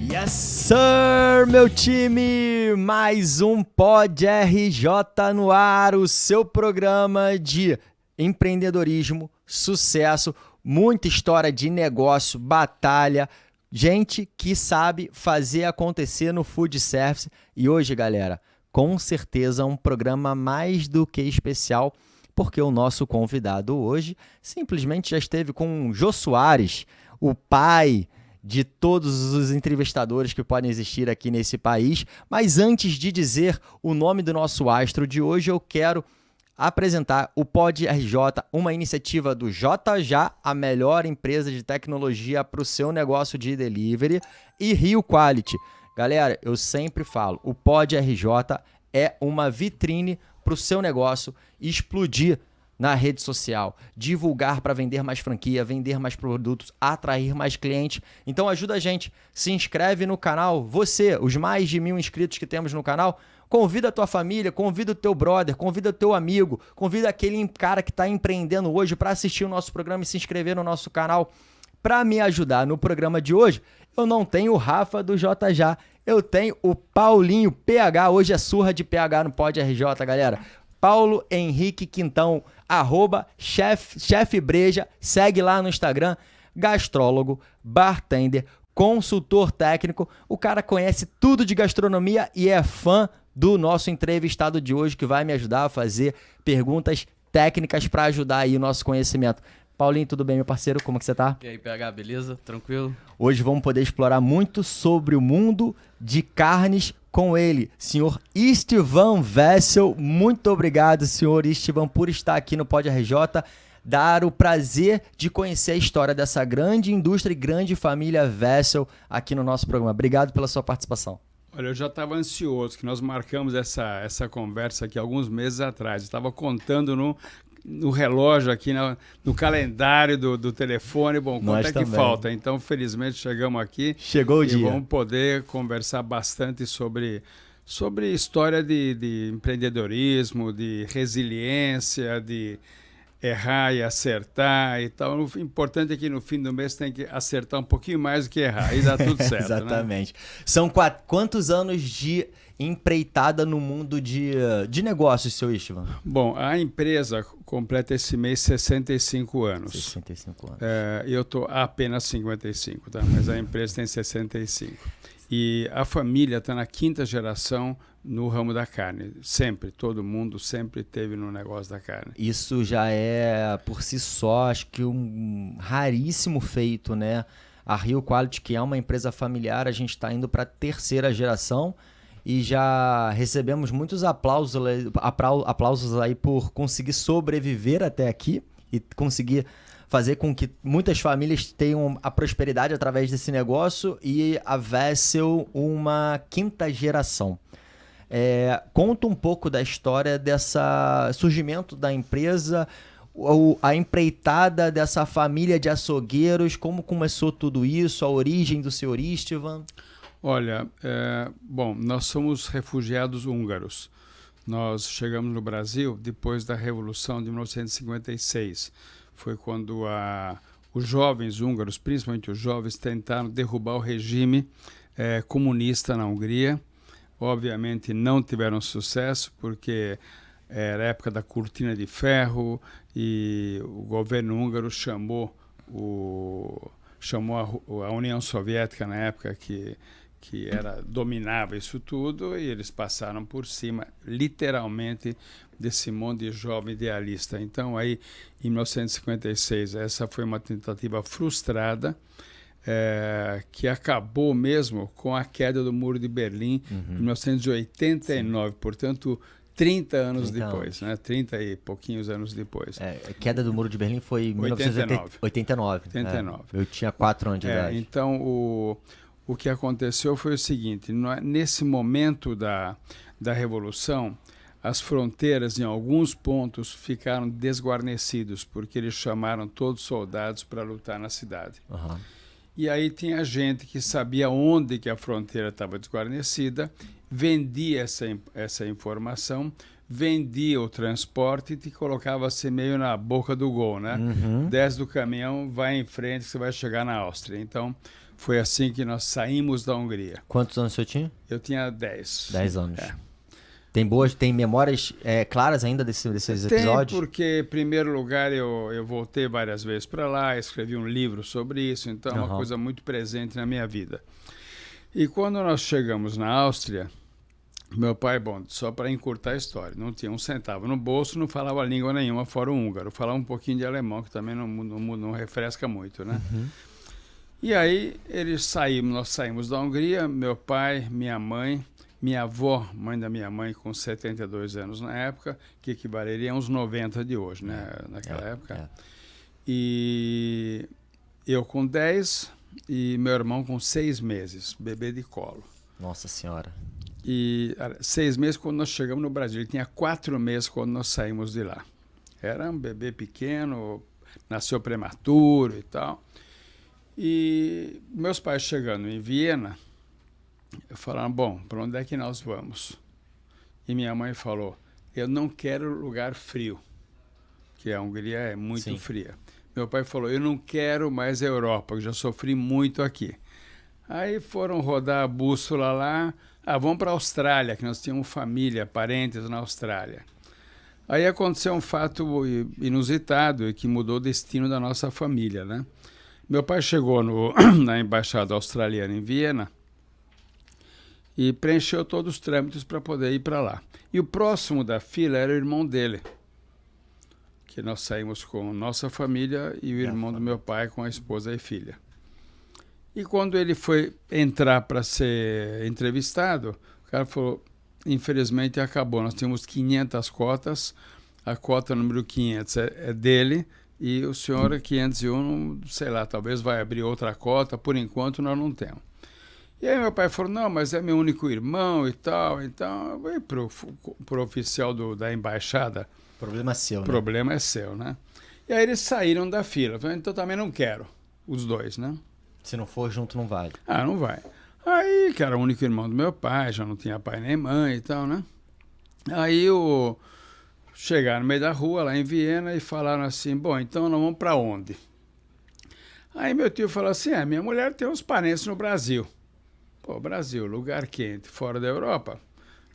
Yes, sir, meu time! Mais um Pod RJ no ar, o seu programa de empreendedorismo, sucesso, muita história de negócio, batalha, gente que sabe fazer acontecer no food service. E hoje, galera, com certeza um programa mais do que especial, porque o nosso convidado hoje simplesmente já esteve com o Jô Soares, o pai de todos os entrevistadores que podem existir aqui nesse país. Mas antes de dizer o nome do nosso astro de hoje, eu quero apresentar o Pod RJ, uma iniciativa do JJ, a melhor empresa de tecnologia para o seu negócio de delivery, e Rio Quality. Galera, eu sempre falo, o Pod RJ é uma vitrine para o seu negócio explodir na rede social, divulgar para vender mais franquia, vender mais produtos, atrair mais clientes. Então ajuda a gente, se inscreve no canal, você, os mais de 1000 inscritos que temos no canal, convida a tua família, convida o teu brother, convida o teu amigo, convida aquele cara que está empreendendo hoje para assistir o nosso programa e se inscrever no nosso canal. Para me ajudar no programa de hoje, eu não tenho o Rafa do JJ, eu tenho o Paulinho PH, hoje é surra de PH no Pod RJ, galera. Paulo Henrique Quintão, @Chef Breja, segue lá no Instagram, gastrólogo, bartender, consultor técnico, o cara conhece tudo de gastronomia e é fã do nosso entrevistado de hoje, que vai me ajudar a fazer perguntas técnicas para ajudar aí o nosso conhecimento. Paulinho, tudo bem, meu parceiro? Como que você tá? E aí, PH, beleza? Tranquilo? Hoje vamos poder explorar muito sobre o mundo de carnes com ele, senhor Istvan Vessel. Muito obrigado, senhor Istvan, por estar aqui no Pod RJ, dar o prazer de conhecer a história dessa grande indústria e grande família Vessel aqui no nosso programa. Obrigado pela sua participação. Olha, eu já estava ansioso, que nós marcamos essa conversa aqui alguns meses atrás. Estava contando no relógio aqui, no calendário do telefone. Bom, quanto é que falta? Então, felizmente, chegamos aqui. Chegou o dia. E vamos poder conversar bastante sobre história de empreendedorismo, de resiliência, de errar e acertar e tal. O importante é que no fim do mês tem que acertar um pouquinho mais do que errar. Aí dá tudo certo. Exatamente. Né? São quantos anos de empreitada no mundo de negócios, seu Istvan? Bom, a empresa completa esse mês 65 anos. 65 anos. Eu estou apenas 55, tá? Mas a empresa tem 65. E a família está na 5ª geração no ramo da carne. Sempre, todo mundo sempre teve no negócio da carne. Isso já é, por si só, acho que um raríssimo feito, né? A Rio Quality, que é uma empresa familiar, a gente está indo para a 3ª geração e já recebemos muitos aplausos aí por conseguir sobreviver até aqui e conseguir fazer com que muitas famílias tenham a prosperidade através desse negócio, e a Vessel uma 5ª geração. Conta um pouco da história dessa surgimento da empresa, a empreitada dessa família de açougueiros, como começou tudo isso, a origem do senhor Istvan. Olha, bom, nós somos refugiados húngaros. Nós chegamos no Brasil depois da Revolução de 1956. Foi quando os jovens húngaros, principalmente os jovens, tentaram derrubar o regime comunista na Hungria. Obviamente não tiveram sucesso, porque era a época da cortina de ferro e o governo húngaro chamou a União Soviética, na época que dominava isso tudo, e eles passaram por cima, literalmente, desse monte de jovem idealista. Então, aí, em 1956, essa foi uma tentativa frustrada, que acabou mesmo com a queda do Muro de Berlim, em 1989. Sim. Portanto, 30 anos depois, né? 30 e pouquinhos anos depois. A queda do Muro de Berlim foi em 1989. Eu tinha 4 anos de idade. Então, o que aconteceu foi o seguinte: nesse momento da Revolução, as fronteiras em alguns pontos ficaram desguarnecidos, porque eles chamaram todos os soldados para lutar na cidade. Uhum. E aí tinha gente que sabia onde que a fronteira estava desguarnecida, vendia essa informação, vendia o transporte e te colocava assim meio na boca do gol, né? Uhum. Desce do caminhão, vai em frente, você vai chegar na Áustria. Então, Foi assim que nós saímos da Hungria. Quantos anos o senhor tinha? Eu tinha 10. 10 anos. É. Tem memórias claras ainda desses Tem, episódios? porque, em primeiro lugar, eu voltei várias vezes para lá, escrevi um livro sobre isso, então é uma coisa muito presente na minha vida. E quando nós chegamos na Áustria, meu pai, bom, só para encurtar a história, não tinha um centavo no bolso, não falava língua nenhuma fora o húngaro, falava um pouquinho de alemão, que também não refresca muito, né? Uhum. E aí nós saímos da Hungria, meu pai, minha mãe, minha avó, mãe da minha mãe, com 72 anos na época, que equivaleria a uns 90 de hoje, né? Naquela época. E eu com 10 e meu irmão com 6 meses, bebê de colo. Nossa Senhora. E 6 meses quando nós chegamos no Brasil. Ele tinha 4 meses quando nós saímos de lá. Era um bebê pequeno, nasceu prematuro e tal. E meus pais chegando em Viena, falaram, bom, para onde é que nós vamos? E minha mãe falou, eu não quero lugar frio, que a Hungria é muito fria. Meu pai falou, eu não quero mais a Europa, eu já sofri muito aqui. Aí foram rodar a bússola lá, vamos para a Austrália, que nós tínhamos família, parentes na Austrália. Aí aconteceu um fato inusitado e que mudou o destino da nossa família, né? Meu pai chegou na embaixada australiana em Viena e preencheu todos os trâmites para poder ir para lá. E o próximo da fila era o irmão dele, que nós saímos com nossa família e o irmão do meu pai com a esposa e filha. E quando ele foi entrar para ser entrevistado, o cara falou, infelizmente acabou, nós tínhamos 500 cotas, a cota número 500 é dele, e o senhor é 501, sei lá, talvez vai abrir outra cota, por enquanto nós não temos. E aí meu pai falou, não, mas é meu único irmão e tal, então eu vou pro oficial da embaixada. Problema seu, né? O problema é seu, né? E aí eles saíram da fila, falaram, então também não quero, os dois, né? Se não for junto, não vale. Não vai. Aí, que era o único irmão do meu pai, já não tinha pai nem mãe e tal, né? Aí chegaram no meio da rua, lá em Viena, e falaram assim, bom, então nós vamos para onde? Aí meu tio falou assim, minha mulher tem uns parentes no Brasil. Pô, Brasil, lugar quente, fora da Europa.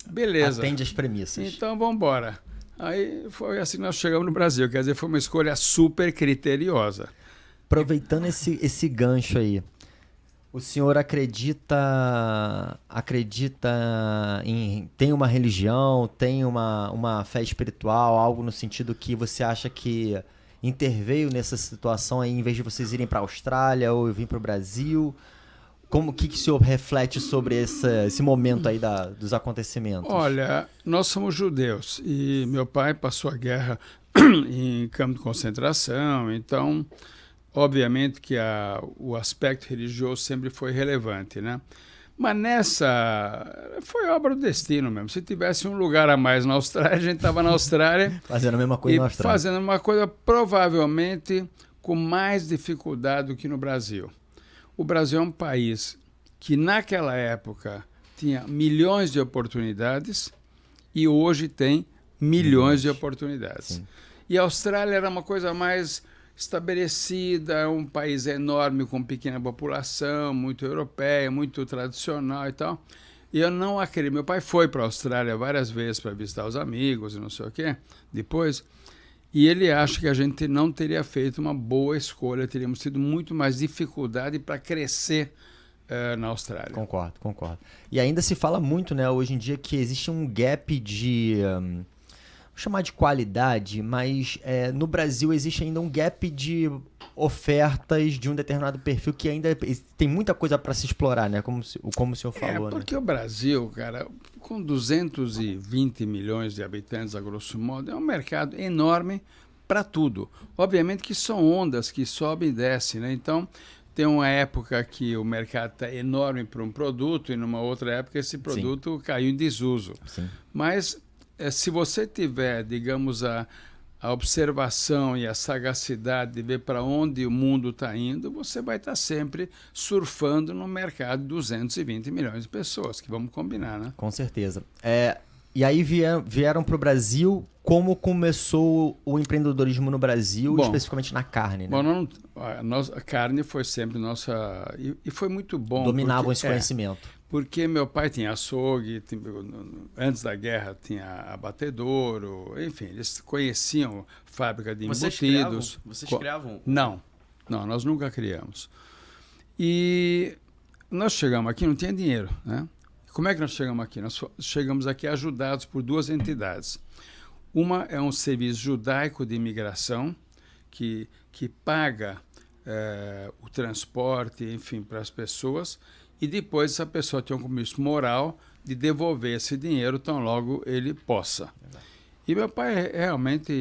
Beleza. Atende as premissas. Então vamos embora. Aí foi assim que nós chegamos no Brasil, quer dizer, foi uma escolha super criteriosa. Aproveitando esse gancho aí, o senhor acredita tem uma religião, tem uma fé espiritual, algo no sentido que você acha que interveio nessa situação aí, em vez de vocês irem para a Austrália ou vir para o Brasil? O que o senhor reflete sobre esse momento aí dos acontecimentos? Olha, nós somos judeus e meu pai passou a guerra em campo de concentração, então obviamente que o aspecto religioso sempre foi relevante, né? Mas foi obra do destino mesmo. Se tivesse um lugar a mais na Austrália, a gente estava na Austrália. Fazendo a mesma coisa na Austrália. Fazendo uma coisa provavelmente com mais dificuldade do que no Brasil. O Brasil é um país que naquela época tinha milhões de oportunidades e hoje tem milhões de oportunidades. Sim. E a Austrália era uma coisa mais estabelecida, um país enorme com pequena população, muito europeia, muito tradicional e tal. E eu não acredito. Meu pai foi para a Austrália várias vezes para visitar os amigos e não sei o quê, depois, e ele acha que a gente não teria feito uma boa escolha, teríamos tido muito mais dificuldade para crescer na Austrália. Concordo. E ainda se fala muito, né, hoje em dia, que existe um gap de... vou chamar de qualidade, mas no Brasil existe ainda um gap de ofertas de um determinado perfil que ainda tem muita coisa para se explorar, né? Como o senhor falou. Porque né? O Brasil, cara, com 220 milhões de habitantes, a grosso modo, é um mercado enorme para tudo. Obviamente que são ondas que sobem e descem, né? Então, tem uma época que o mercado está enorme para um produto e numa outra época esse produto caiu em desuso. Sim. Mas se você tiver, digamos, a observação e a sagacidade de ver para onde o mundo está indo, você vai estar sempre surfando no mercado de 220 milhões de pessoas, que vamos combinar, né? Com certeza. E aí vieram para o Brasil. Como começou o empreendedorismo no Brasil, especificamente na carne, né? Bom, a carne foi sempre nossa... E foi muito bom. Dominavam esse conhecimento. Porque meu pai tinha açougue, antes da guerra tinha abatedouro, enfim, eles conheciam fábrica de embutidos. Vocês criavam? Não, nós nunca criamos. E nós chegamos aqui, não tinha dinheiro, né? Como é que nós chegamos aqui? Nós chegamos aqui ajudados por duas entidades. Uma é um serviço judaico de imigração, que paga o transporte, enfim, para as pessoas, e depois essa pessoa tem um compromisso moral de devolver esse dinheiro tão logo ele possa. E meu pai realmente,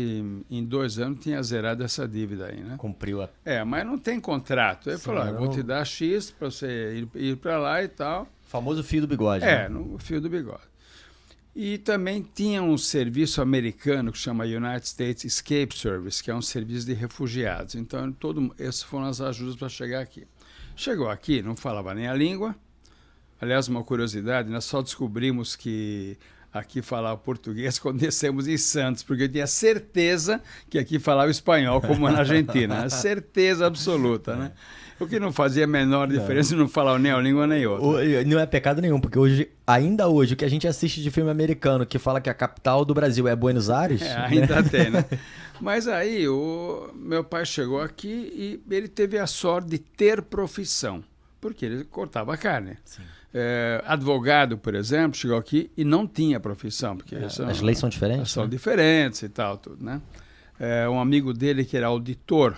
em 2 anos, tinha zerado essa dívida aí, né? Cumpriu a... Mas não tem contrato. Ele falou, eu vou te dar X para você ir para lá e tal. Famoso fio do bigode. Né? No fio do bigode. E também tinha um serviço americano que chama United States Escape Service, que é um serviço de refugiados. Então, essas foram as ajudas para chegar aqui. Chegou aqui, não falava nem a língua. Aliás, uma curiosidade, nós só descobrimos que aqui falava português quando descemos em Santos, porque eu tinha certeza que aqui falava espanhol, como na Argentina. Certeza absoluta, né? O que não fazia a menor diferença, não falava nem uma língua nem outra. Não é pecado nenhum, porque ainda hoje, o que a gente assiste de filme americano que fala que a capital do Brasil é Buenos Aires... Ainda tem, né? Mas aí, meu pai chegou aqui e ele teve a sorte de ter profissão, porque ele cortava carne. Advogado, por exemplo, chegou aqui e não tinha profissão. Porque as leis são diferentes? São diferentes e tal, tudo, né? Um amigo dele que era auditor,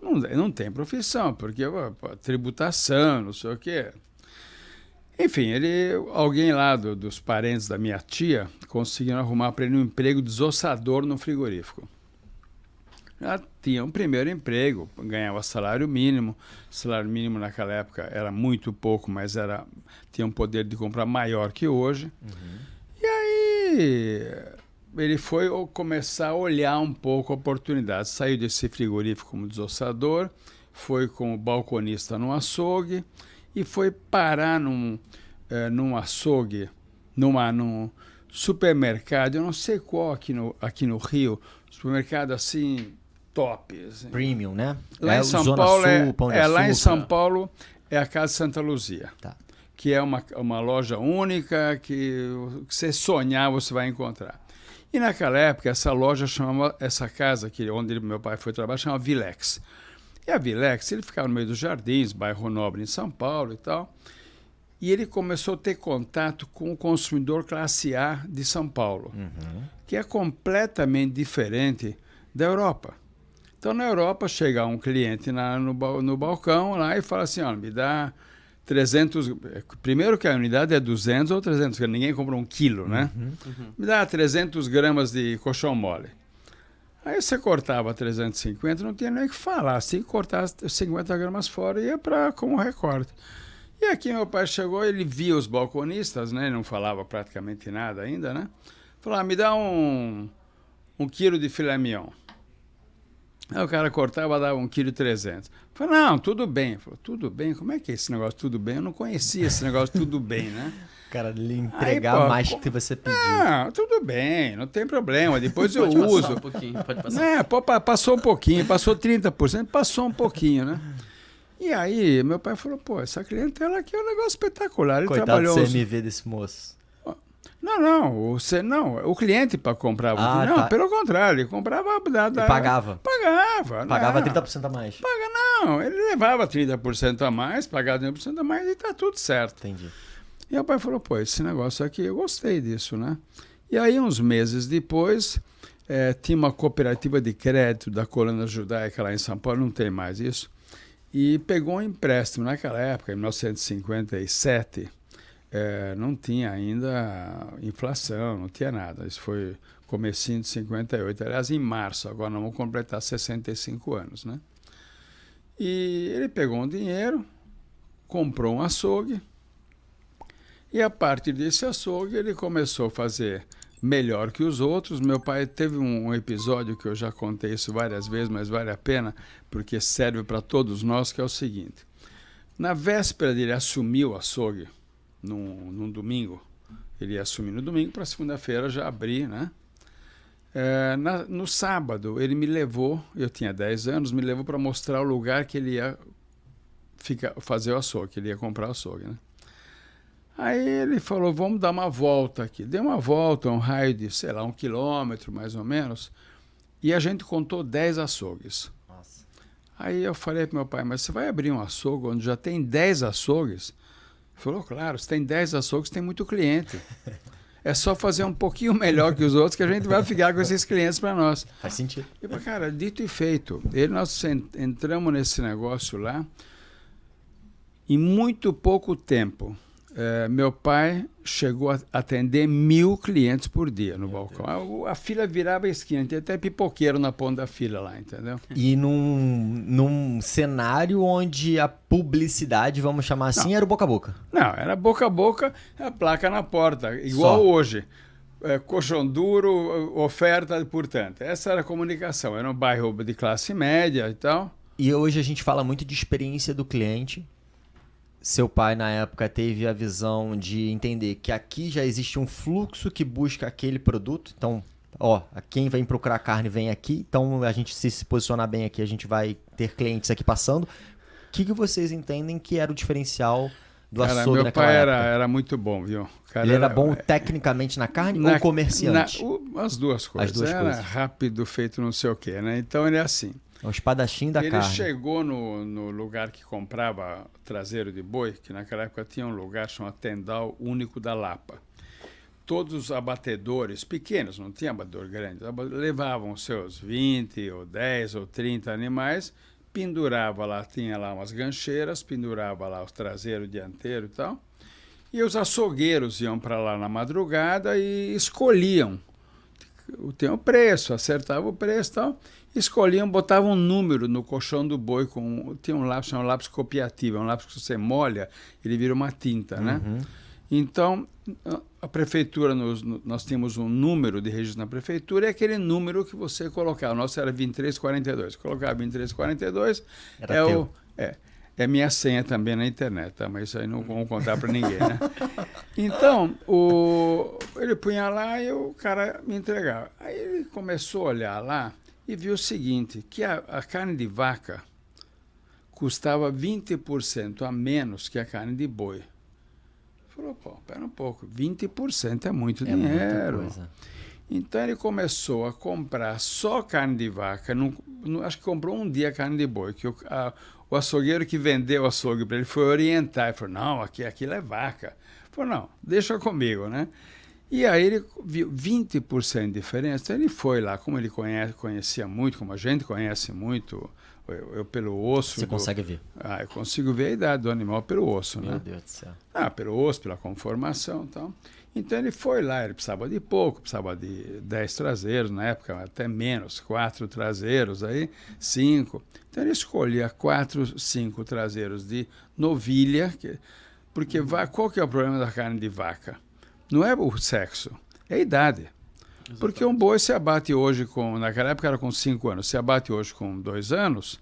não tem profissão, porque tributação, não sei o quê. Enfim, alguém lá dos parentes da minha tia conseguiu arrumar para ele um emprego de desossador no frigorífico. Já tinha um primeiro emprego, ganhava salário mínimo. Salário mínimo naquela época era muito pouco, mas tinha um poder de compra maior que hoje. E aí ele foi começar a olhar um pouco a oportunidade. Saiu desse frigorífico como desossador, foi como balconista no açougue e foi parar num açougue, num supermercado, eu não sei qual aqui no Rio, supermercado assim, top. Assim. Premium, né? Lá em São Paulo lá em São Paulo é a Casa Santa Luzia. Tá. Que é uma loja única que você sonhar, você vai encontrar. E naquela época, essa casa aqui, onde meu pai foi trabalhar, chamava Vilex. E a Vilex, ele ficava no meio dos jardins, bairro Nobre em São Paulo e tal. E ele começou a ter contato com o consumidor classe A de São Paulo, que é completamente diferente da Europa. Então, na Europa, chega um cliente no balcão lá e fala assim, me dá 300... Primeiro que a unidade é 200 ou 300, porque ninguém compra 1 quilo, né? Me dá 300 gramas de colchão mole. Aí você cortava 350, não tinha nem o que falar. Se tinha que cortar 50 gramas fora, ia como recorte. E aqui meu pai chegou, ele via os balconistas, né? Ele não falava praticamente nada ainda, né? Falou, me dá um quilo de filé mignon. Aí o cara cortava, dava 1,3 kg. Falei, não, tudo bem. Falei, tudo bem? Como é que é esse negócio tudo bem? Eu não conhecia esse negócio tudo bem, né? Cara, lhe entregar mais do que você pediu. Não, tudo bem, não tem problema. Depois eu pode uso. Passar um pouquinho, pode passar. Passou um pouquinho, passou 30%, passou um pouquinho, né? E aí, meu pai falou, essa clientela aqui é um negócio espetacular. Ele Coitado trabalhou do CMV desse moço. Não, o cliente para comprar. Tá. Pelo contrário, ele comprava. Pagava. Pagava não. 30% a mais. Não, ele levava 30% a mais, pagava 30% a mais e tá tudo certo. Entendi. E o pai falou, esse negócio aqui, eu gostei disso, né? E aí, uns meses depois, tinha uma cooperativa de crédito da colônia judaica lá em São Paulo, não tem mais isso, e pegou um empréstimo naquela época, em 1957, não tinha ainda inflação, não tinha nada. Isso foi comecinho de 58. Aliás, em março, agora nós vamos completar 65 anos, né? E ele pegou um dinheiro, comprou um açougue, e a partir desse açougue ele começou a fazer melhor que os outros. Meu pai teve um episódio que eu já contei isso várias vezes, mas vale a pena, porque serve para todos nós, que é o seguinte. Na véspera de ele assumir o açougue, num domingo, ele ia assumir no domingo para segunda-feira já abrir, né? No sábado, ele me levou, eu tinha 10 anos, me levou para mostrar o lugar que ele ia fazer o açougue, que ele ia comprar o açougue, né? Aí ele falou, vamos dar uma volta aqui. Deu uma volta, um raio de, sei lá, 1 quilômetro, mais ou menos, e a gente contou 10 açougues. Nossa. Aí eu falei para meu pai, mas você vai abrir um açougue onde já tem 10 açougues? Ele falou, claro, se tem 10 açougues, tem muito cliente. É só fazer um pouquinho melhor que os outros que a gente vai ficar com esses clientes para nós. Faz sentido. E, cara, dito e feito, nós entramos nesse negócio lá, em muito pouco tempo, meu pai chegou a atender 1.000 clientes por dia no balcão. A fila virava a esquina, tinha até pipoqueiro na ponta da fila lá, entendeu? E num cenário onde a publicidade, vamos chamar assim, era o boca a boca. Não, era boca a boca, a placa na porta, igual hoje. Colchão duro, oferta, portanto. Essa era a comunicação. Era um bairro de classe média e tal. E hoje a gente fala muito de experiência do cliente. Seu pai, na época, teve a visão de entender que aqui já existe um fluxo que busca aquele produto. Então, quem vem procurar carne vem aqui. Então, a gente se posicionar bem aqui, a gente vai ter clientes aqui passando. O que vocês entendem que era o diferencial do açougue naquela época? Meu pai era muito bom, viu? Ele era bom tecnicamente na carne ou comerciante? As duas coisas. Era rápido, feito não sei o quê, né? Então, ele é assim. É um espadachim da carne. Ele chegou no lugar que comprava traseiro de boi, que naquela época tinha um lugar chamado Tendal Único da Lapa. Todos os abatedores pequenos, não tinha abatedor grande, levavam seus 20 ou 10 ou 30 animais, pendurava lá, tinha lá umas gancheiras, pendurava lá os traseiros, dianteiro e tal, e os açougueiros iam para lá na madrugada e escolhiam. Tem o preço, acertava o preço e tal. Escolhiam, botavam um número no colchão do boi, tinha um lápis, chamado lápis copiativo, é um lápis que você molha, ele vira uma tinta, né? Então, a prefeitura, nós tínhamos um número de registro na prefeitura, é aquele número que você colocava. O nosso era 2342. Colocava 2342, é minha senha também na internet, tá? Mas isso aí não vamos contar para ninguém, né? Então, ele punha lá e o cara me entregava. Aí ele começou a olhar lá e viu o seguinte, que a carne de vaca custava 20% a menos que a carne de boi. Falou, pera um pouco, 20% é muito dinheiro. Muita coisa. Então ele começou a comprar só carne de vaca, acho que comprou um dia carne de boi, que o açougueiro que vendeu o açougue para ele foi orientar, ele falou, não, aquilo é vaca. Ele falou, não, deixa comigo, né? E aí ele viu 20% de diferença, então ele foi lá, como ele conhecia muito, como a gente conhece muito, eu pelo osso... Você consegue ver? Eu consigo ver a idade do animal pelo osso, né? Meu Deus do céu. Pelo osso, pela conformação e tal. Então ele foi lá, ele precisava de pouco, precisava de 10 traseiros, na época até menos, 4 traseiros, aí 5. Então ele escolhia 4, 5 traseiros de novilha, porque qual que é o problema da carne de vaca? Não é o sexo, é a idade. Exatamente. Porque um boi se abate hoje naquela época era com 5 anos, se abate hoje com 2 anos,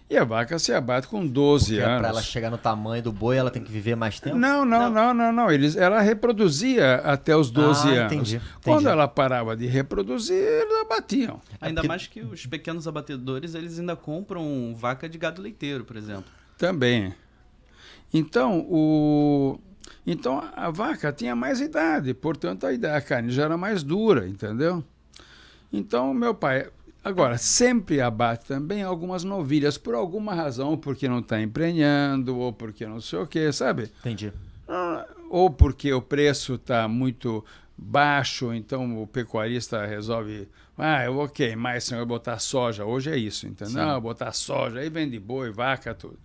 e a vaca se abate com 12 anos. Para ela chegar no tamanho do boi, ela tem que viver mais tempo? Não. Ela reproduzia até os 12 anos. Entendi. Quando ela parava de reproduzir, eles abatiam. Ainda mais que os pequenos abatedores, eles ainda compram vaca de gado leiteiro, por exemplo. Também. Então, a vaca tinha mais idade, portanto a carne já era mais dura, entendeu? Então meu pai, agora, sempre abate também algumas novilhas, por alguma razão, porque não está emprenhando, ou porque não sei o quê, sabe? Entendi. Ou porque o preço está muito baixo, então o pecuarista resolve, eu vou queimar esse negócio, botar soja, hoje é isso, entendeu? Não, botar soja, aí vende boi, vaca, tudo.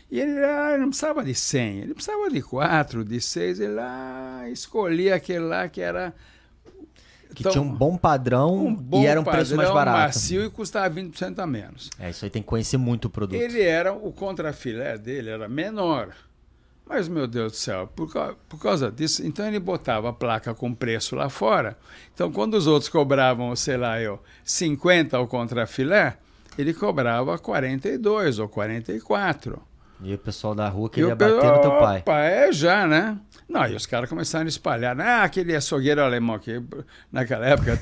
E ele não precisava de 100, ele precisava de 4, de 6, ele escolhia aquele lá que era... Que tinha um bom padrão e era um preço mais barato. Macio e custava 20% a menos. Isso aí tem que conhecer muito o produto. O contrafilé dele era menor. Mas, meu Deus do céu, por causa disso, então ele botava a placa com preço lá fora. Então, quando os outros cobravam, 50 ao contrafilé, ele cobrava 42 ou 44. E o pessoal da rua queria bater no teu pai. Opa, é já, né? Não, e os caras começaram a espalhar. Ah, aquele açougueiro alemão que naquela época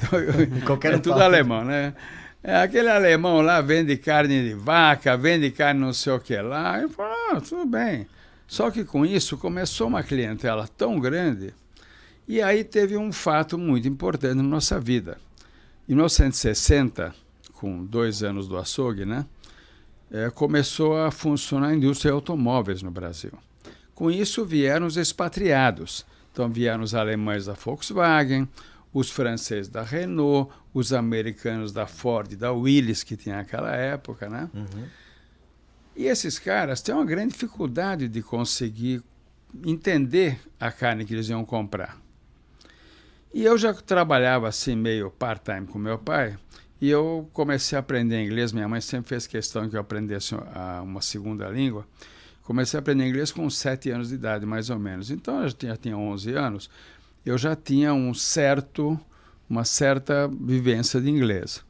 é tudo alemão, né? É, aquele alemão lá vende carne de vaca, vende carne não sei o que lá. Eu falo, tudo bem. Só que com isso começou uma clientela tão grande. E aí teve um fato muito importante na nossa vida. Em 1960, com 2 anos do açougue, né? Começou a funcionar a indústria de automóveis no Brasil. Com isso vieram os expatriados. Então vieram os alemães da Volkswagen, os franceses da Renault, os americanos da Ford e da Willys, que tinha naquela época, né? Uhum. E esses caras têm uma grande dificuldade de conseguir entender a carne que eles iam comprar. E eu já trabalhava assim meio part-time com meu pai, e eu comecei a aprender inglês. Minha mãe sempre fez questão que eu aprendesse uma segunda língua. Comecei a aprender inglês com 7 anos de idade, mais ou menos. Então, eu já tinha 11 anos, eu já tinha uma certa vivência de inglês.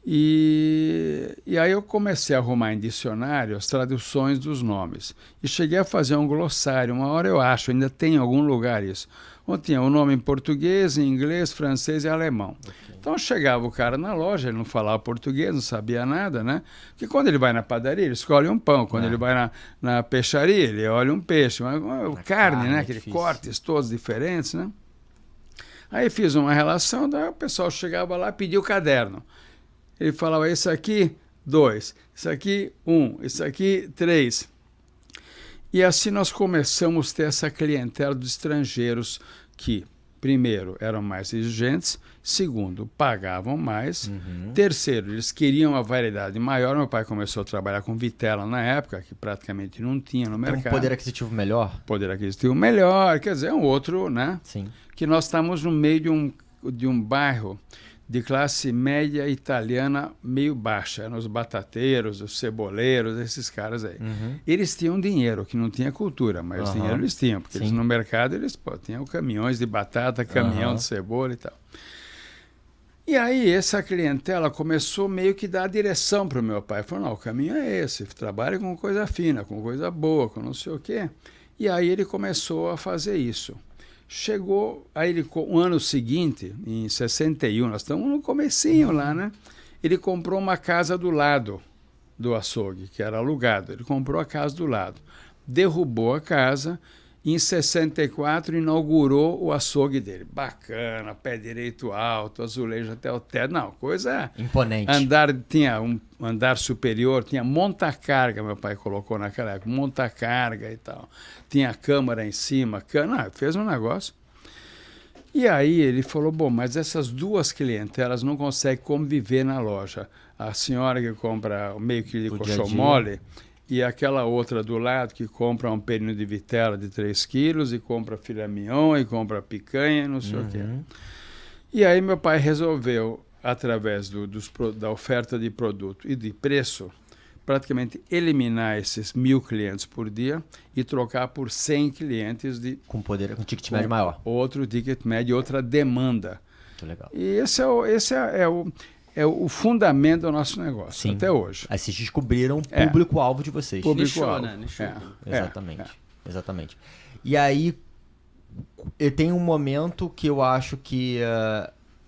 E aí eu comecei a arrumar em dicionário as traduções dos nomes. E cheguei a fazer um glossário. Uma hora eu acho, ainda tem em algum lugar isso. Onde tinha o nome em português, em inglês, francês e alemão. Okay. Então chegava o cara na loja, ele não falava português, não sabia nada, né? Porque quando ele vai na padaria, ele escolhe um pão. Quando ele vai na peixaria, ele olha um peixe. Carne, né? Aqueles cortes todos diferentes, né? Aí fiz uma relação, daí o pessoal chegava lá e pedia o caderno. Ele falava, isso aqui, 2, isso aqui, 1, isso aqui, 3. E assim nós começamos a ter essa clientela dos estrangeiros que, primeiro, eram mais exigentes, segundo, pagavam mais, terceiro, eles queriam uma variedade maior. Meu pai começou a trabalhar com vitela na época, que praticamente não tinha no mercado. Um poder aquisitivo melhor? Poder aquisitivo melhor, quer dizer, um outro, né? Sim. Que nós estamos no meio de um bairro de classe média italiana meio baixa, eram os batateiros, os ceboleiros, esses caras aí. Eles tinham dinheiro, que não tinha cultura, mas dinheiro eles tinham, porque eles no mercado tinham caminhões de batata, caminhão de cebola e tal. E aí essa clientela começou meio que dar direção para o meu pai. Falou, não, o caminho é esse, trabalha com coisa fina, com coisa boa, com não sei o quê. E aí ele começou a fazer isso. Chegou, aí o ano seguinte, em 61, nós estamos no comecinho lá, né? Ele comprou uma casa do lado do açougue, que era alugado. Ele comprou a casa do lado, derrubou a casa e em 64 inaugurou o açougue dele. Bacana, pé direito alto, azulejo até o teto. Não, coisa... imponente. Tinha um andar superior, tinha monta-carga, meu pai colocou naquela época, monta-carga e tal. Tinha câmara em cima, fez um negócio. E aí ele falou, bom, mas essas duas clientelas não conseguem conviver na loja. A senhora que compra meio quilo de coxão mole e aquela outra do lado que compra um pernil de vitela de 3 quilos e compra filé mignon e compra picanha, não sei o quê. E aí meu pai resolveu, através da oferta de produto e de preço, praticamente eliminar esses 1.000 clientes por dia e trocar por 100 clientes com ticket médio maior. Outro ticket médio, outra demanda. Muito legal. E esse é o fundamento do nosso negócio. Sim. Até hoje. Aí vocês descobriram o público-alvo de vocês. Público-alvo. Né? Exatamente. E aí tem um momento que eu acho que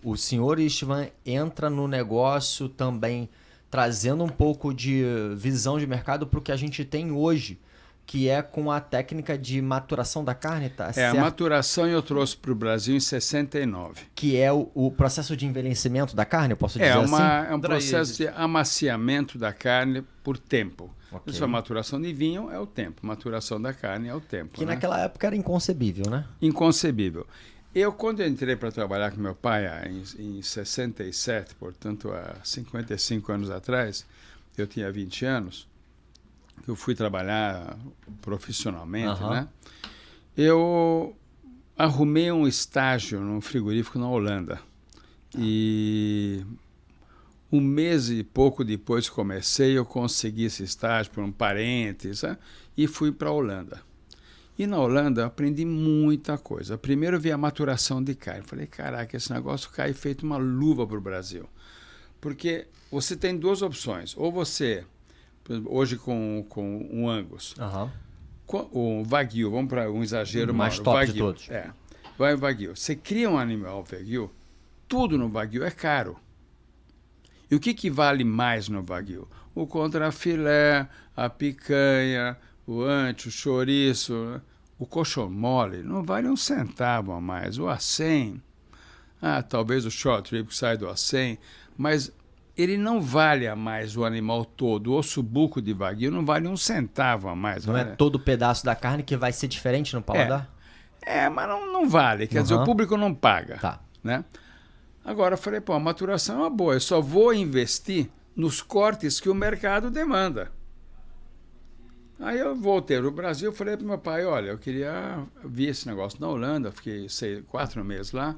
o senhor Istvan entra no negócio também trazendo um pouco de visão de mercado para o que a gente tem hoje, que é com a técnica de maturação da carne, tá certo? A maturação eu trouxe para o Brasil em 69. Que é o processo de envelhecimento da carne, eu posso dizer assim? É um processo de amaciamento da carne por tempo. Okay. Isso, a maturação de vinho é o tempo, maturação da carne é o tempo. Que naquela época era inconcebível, né? Inconcebível. Quando eu entrei para trabalhar com meu pai em 67, portanto, há 55 anos atrás, eu tinha 20 anos, eu fui trabalhar profissionalmente, né? Eu arrumei um estágio num frigorífico na Holanda. E um mês e pouco depois que comecei, eu consegui esse estágio por um parente, sabe? E fui para a Holanda. E na Holanda eu aprendi muita coisa. Primeiro eu vi a maturação de carne. Falei, caraca, esse negócio cai feito uma luva para o Brasil. Porque você tem duas opções. Ou você Por exemplo, hoje com um Angus. Aham. O Wagyu, vamos para um exagero Mais maior. top Wagyu, de todos. Vai o Wagyu. Você cria um animal Wagyu, tudo no Wagyu é caro. E o que vale mais no Wagyu? O contrafilé, a picanha, o ancho, o chouriço, o coxão mole, não vale um centavo a mais. O acém, talvez o short rib que sai do acém, mas ele não vale a mais o animal todo. O ossobuco de Wagyu não vale um centavo a mais. Não é todo pedaço da carne que vai ser diferente no paladar? Mas não vale. Quer dizer, o público não paga. Tá. Né? Agora eu falei, a maturação é uma boa. Eu só vou investir nos cortes que o mercado demanda. Aí eu voltei para o Brasil e falei para meu pai, olha, eu queria ver esse negócio na Holanda, fiquei 4 meses lá,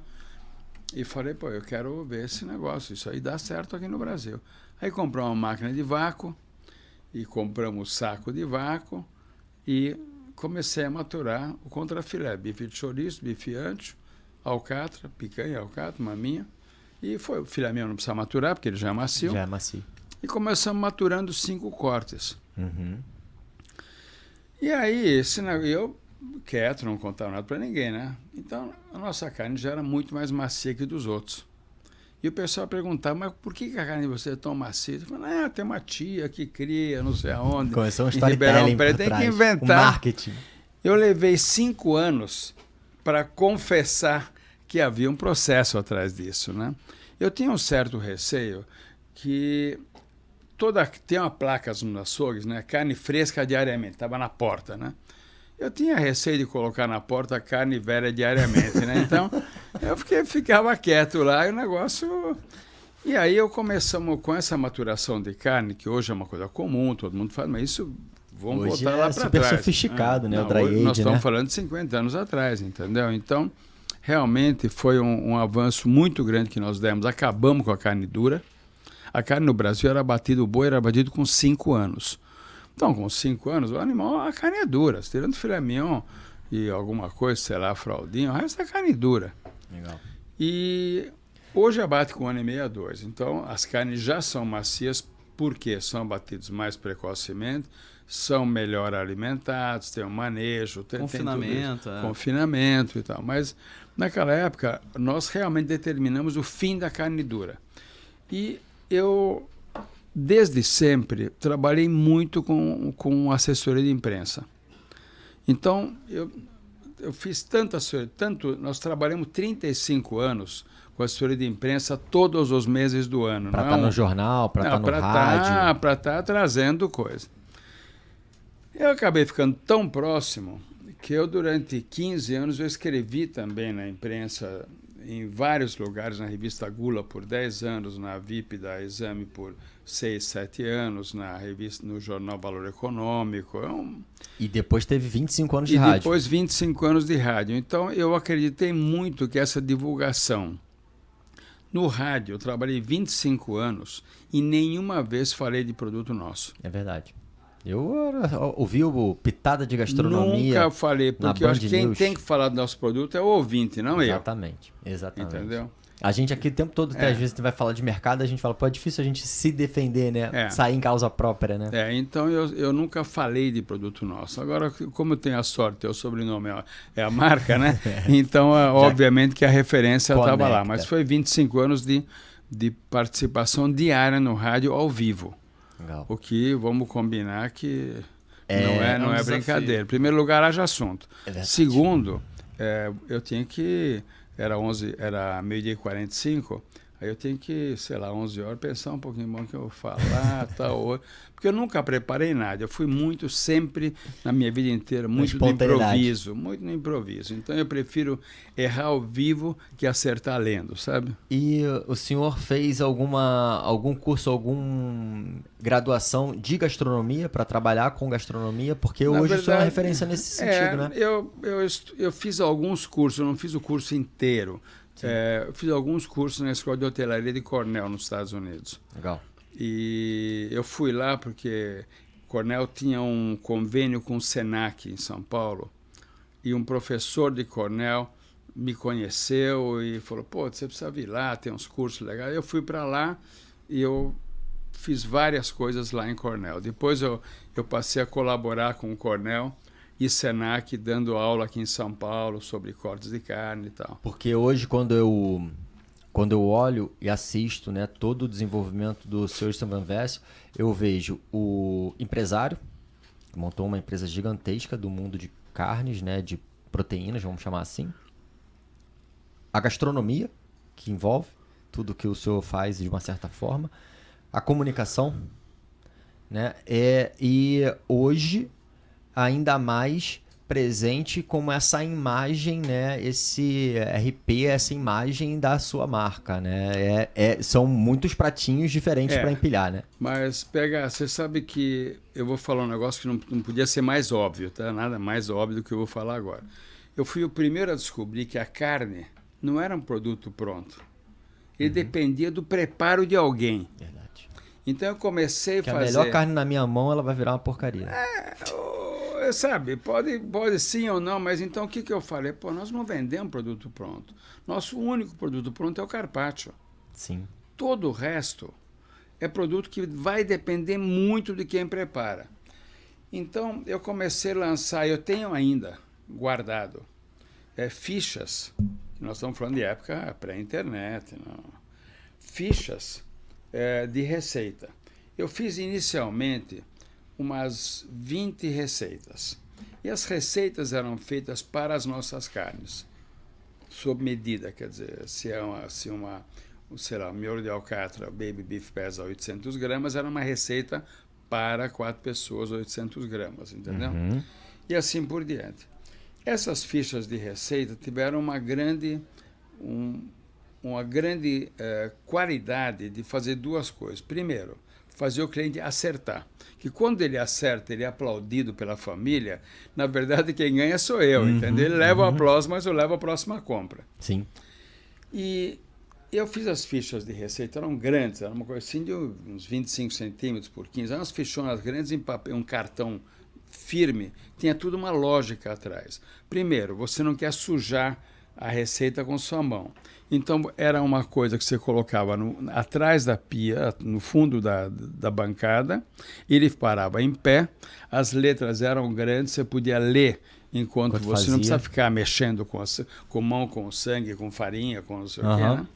e falei, eu quero ver esse negócio, isso aí dá certo aqui no Brasil. Aí compramos uma máquina de vácuo, e compramos saco de vácuo, e comecei a maturar o contrafilé, bife de chouriço, bife ancho, alcatra, picanha, alcatra, maminha, e foi, o filé mignon não precisa maturar, porque ele já é macio. Já é macio. E começamos maturando 5 cortes. Uhum. E aí, eu quieto, não contava nada para ninguém, né? Então, a nossa carne já era muito mais macia que dos outros. E o pessoal perguntava, mas por que a carne de você é tão macia? Eu falei, tem uma tia que cria, não sei aonde. Começou um em Ribeirão storytelling Preto, por tem que trás, inventar. o marketing. Eu levei 5 anos para confessar que havia um processo atrás disso, né? Eu tinha um certo receio que tem uma placa nos açougues, né? Carne fresca diariamente, estava na porta, né? Eu tinha receio de colocar na porta carne velha diariamente, né? Então, eu ficava quieto lá e o negócio... E aí começamos com essa maturação de carne, que hoje é uma coisa comum, todo mundo faz, mas isso... Vamos hoje voltar lá para trás. Super sofisticado, né? O dry age, nós estamos né? falando de 50 anos atrás, entendeu? Então, realmente foi um avanço muito grande que nós demos. Acabamos com a carne dura. A carne no Brasil o boi era abatido com 5 anos. Então, com 5 anos, a carne é dura. Tirando filé mignon e alguma coisa, sei lá, fraldinha, o resto é carne dura. Legal. E hoje abate com 1 ano e meio a 2. Então, as carnes já são macias porque são abatidos mais precocemente, são melhor alimentados, tem um manejo, tem confinamento, confinamento e tal. Mas, naquela época, nós realmente determinamos o fim da carne dura. E eu, desde sempre, trabalhei muito com assessoria de imprensa. Então, eu fiz tanto, nós trabalhamos 35 anos com assessoria de imprensa todos os meses do ano. Para estar no jornal, para estar no rádio. Para estar trazendo coisa. Eu acabei ficando tão próximo que eu, durante 15 anos, eu escrevi também na imprensa, em vários lugares, na revista Gula por 10 anos, na VIP da Exame por 6, 7 anos, no jornal Valor Econômico. E depois teve 25 anos de rádio. E depois 25 anos de rádio. Então, eu acreditei muito que essa divulgação... No rádio, eu trabalhei 25 anos e nenhuma vez falei de produto nosso. É verdade. Eu ouvi o Pitada de Gastronomia. Nunca falei, porque eu acho que quem tem que falar do nosso produto é o ouvinte, não eu. Exatamente. Entendeu? A gente aqui o tempo todo, às vezes, vai falar de mercado, a gente fala, é difícil a gente se defender, né? Sair em causa própria, né? Então eu nunca falei de produto nosso. Agora, como eu tenho a sorte, o sobrenome é a marca, né? Então, obviamente que a referência estava lá. Mas foi 25 anos de participação diária no rádio ao vivo. Legal. O que, vamos combinar que não é brincadeira. Em primeiro lugar, haja assunto. Segundo, eu tinha que... Era meio-dia e 45, aí eu tenho que, 11 horas, pensar um pouquinho bom que eu vou falar, tal. Porque eu nunca preparei nada. Eu fui sempre, na minha vida inteira, muito no improviso. Então eu prefiro errar ao vivo que acertar lendo, sabe? E o senhor fez algum curso, alguma graduação de gastronomia para trabalhar com gastronomia? Porque hoje o senhor é uma referência nesse sentido, né? Eu fiz alguns cursos, eu não fiz o curso inteiro. Eu fiz alguns cursos na Escola de Hotelaria de Cornell, nos Estados Unidos. Legal. E eu fui lá porque Cornell tinha um convênio com o Senac, em São Paulo, e um professor de Cornell me conheceu e falou, você precisa vir lá, tem uns cursos legais. Eu fui para lá e eu fiz várias coisas lá em Cornell. Depois eu passei a colaborar com o Cornell e Senac, dando aula aqui em São Paulo sobre cortes de carne e tal. Porque hoje, quando eu olho e assisto, né, todo o desenvolvimento do Sr. Stan Van Vessel, eu vejo o empresário, que montou uma empresa gigantesca do mundo de carnes, né, de proteínas, vamos chamar assim. A gastronomia, que envolve tudo que o senhor faz de uma certa forma. A comunicação, né, e hoje ainda mais presente como essa imagem, né, esse RP, essa imagem da sua marca, né? São muitos pratinhos diferentes para empilhar, né? Mas você sabe que eu vou falar um negócio que não podia ser mais óbvio, tá? Nada mais óbvio do que eu vou falar agora. Eu fui o primeiro a descobrir que a carne não era um produto pronto. Ele dependia do preparo de alguém. Verdade. Então eu comecei a fazer... a melhor carne na minha mão, ela vai virar uma porcaria. Sabe, pode sim ou não, mas então o que eu falei? Pô, nós não vendemos produto pronto. Nosso único produto pronto é o carpaccio. Sim. Todo o resto é produto que vai depender muito de quem prepara. Então eu comecei a lançar, eu tenho ainda guardado fichas, nós estamos falando de época pré-internet, fichas de receita. Eu fiz inicialmente umas 20 receitas. E as receitas eram feitas para as nossas carnes, sob medida, quer dizer, sei lá, miolo de alcatra, baby beef pesa 800 gramas, era uma receita para 4 pessoas, 800 gramas, entendeu? E assim por diante. Essas fichas de receita tiveram uma grande qualidade de fazer duas coisas. Primeiro, fazer o cliente acertar. Que quando ele acerta, ele é aplaudido pela família, na verdade quem ganha sou eu, entendeu? Ele leva o aplauso, mas eu levo a próxima compra. Sim. E eu fiz as fichas de receita, eram grandes, era uma coisa assim de uns 25 centímetros por 15, eram umas fichonas grandes em papel, um cartão firme, tinha tudo uma lógica atrás. Primeiro, você não quer sujar a receita com sua mão. Então, era uma coisa que você colocava atrás da pia, no fundo da bancada, ele parava em pé, as letras eram grandes, você podia ler enquanto você fazia. Não precisa ficar mexendo com mão, com sangue, com farinha, com não sei o quê, né?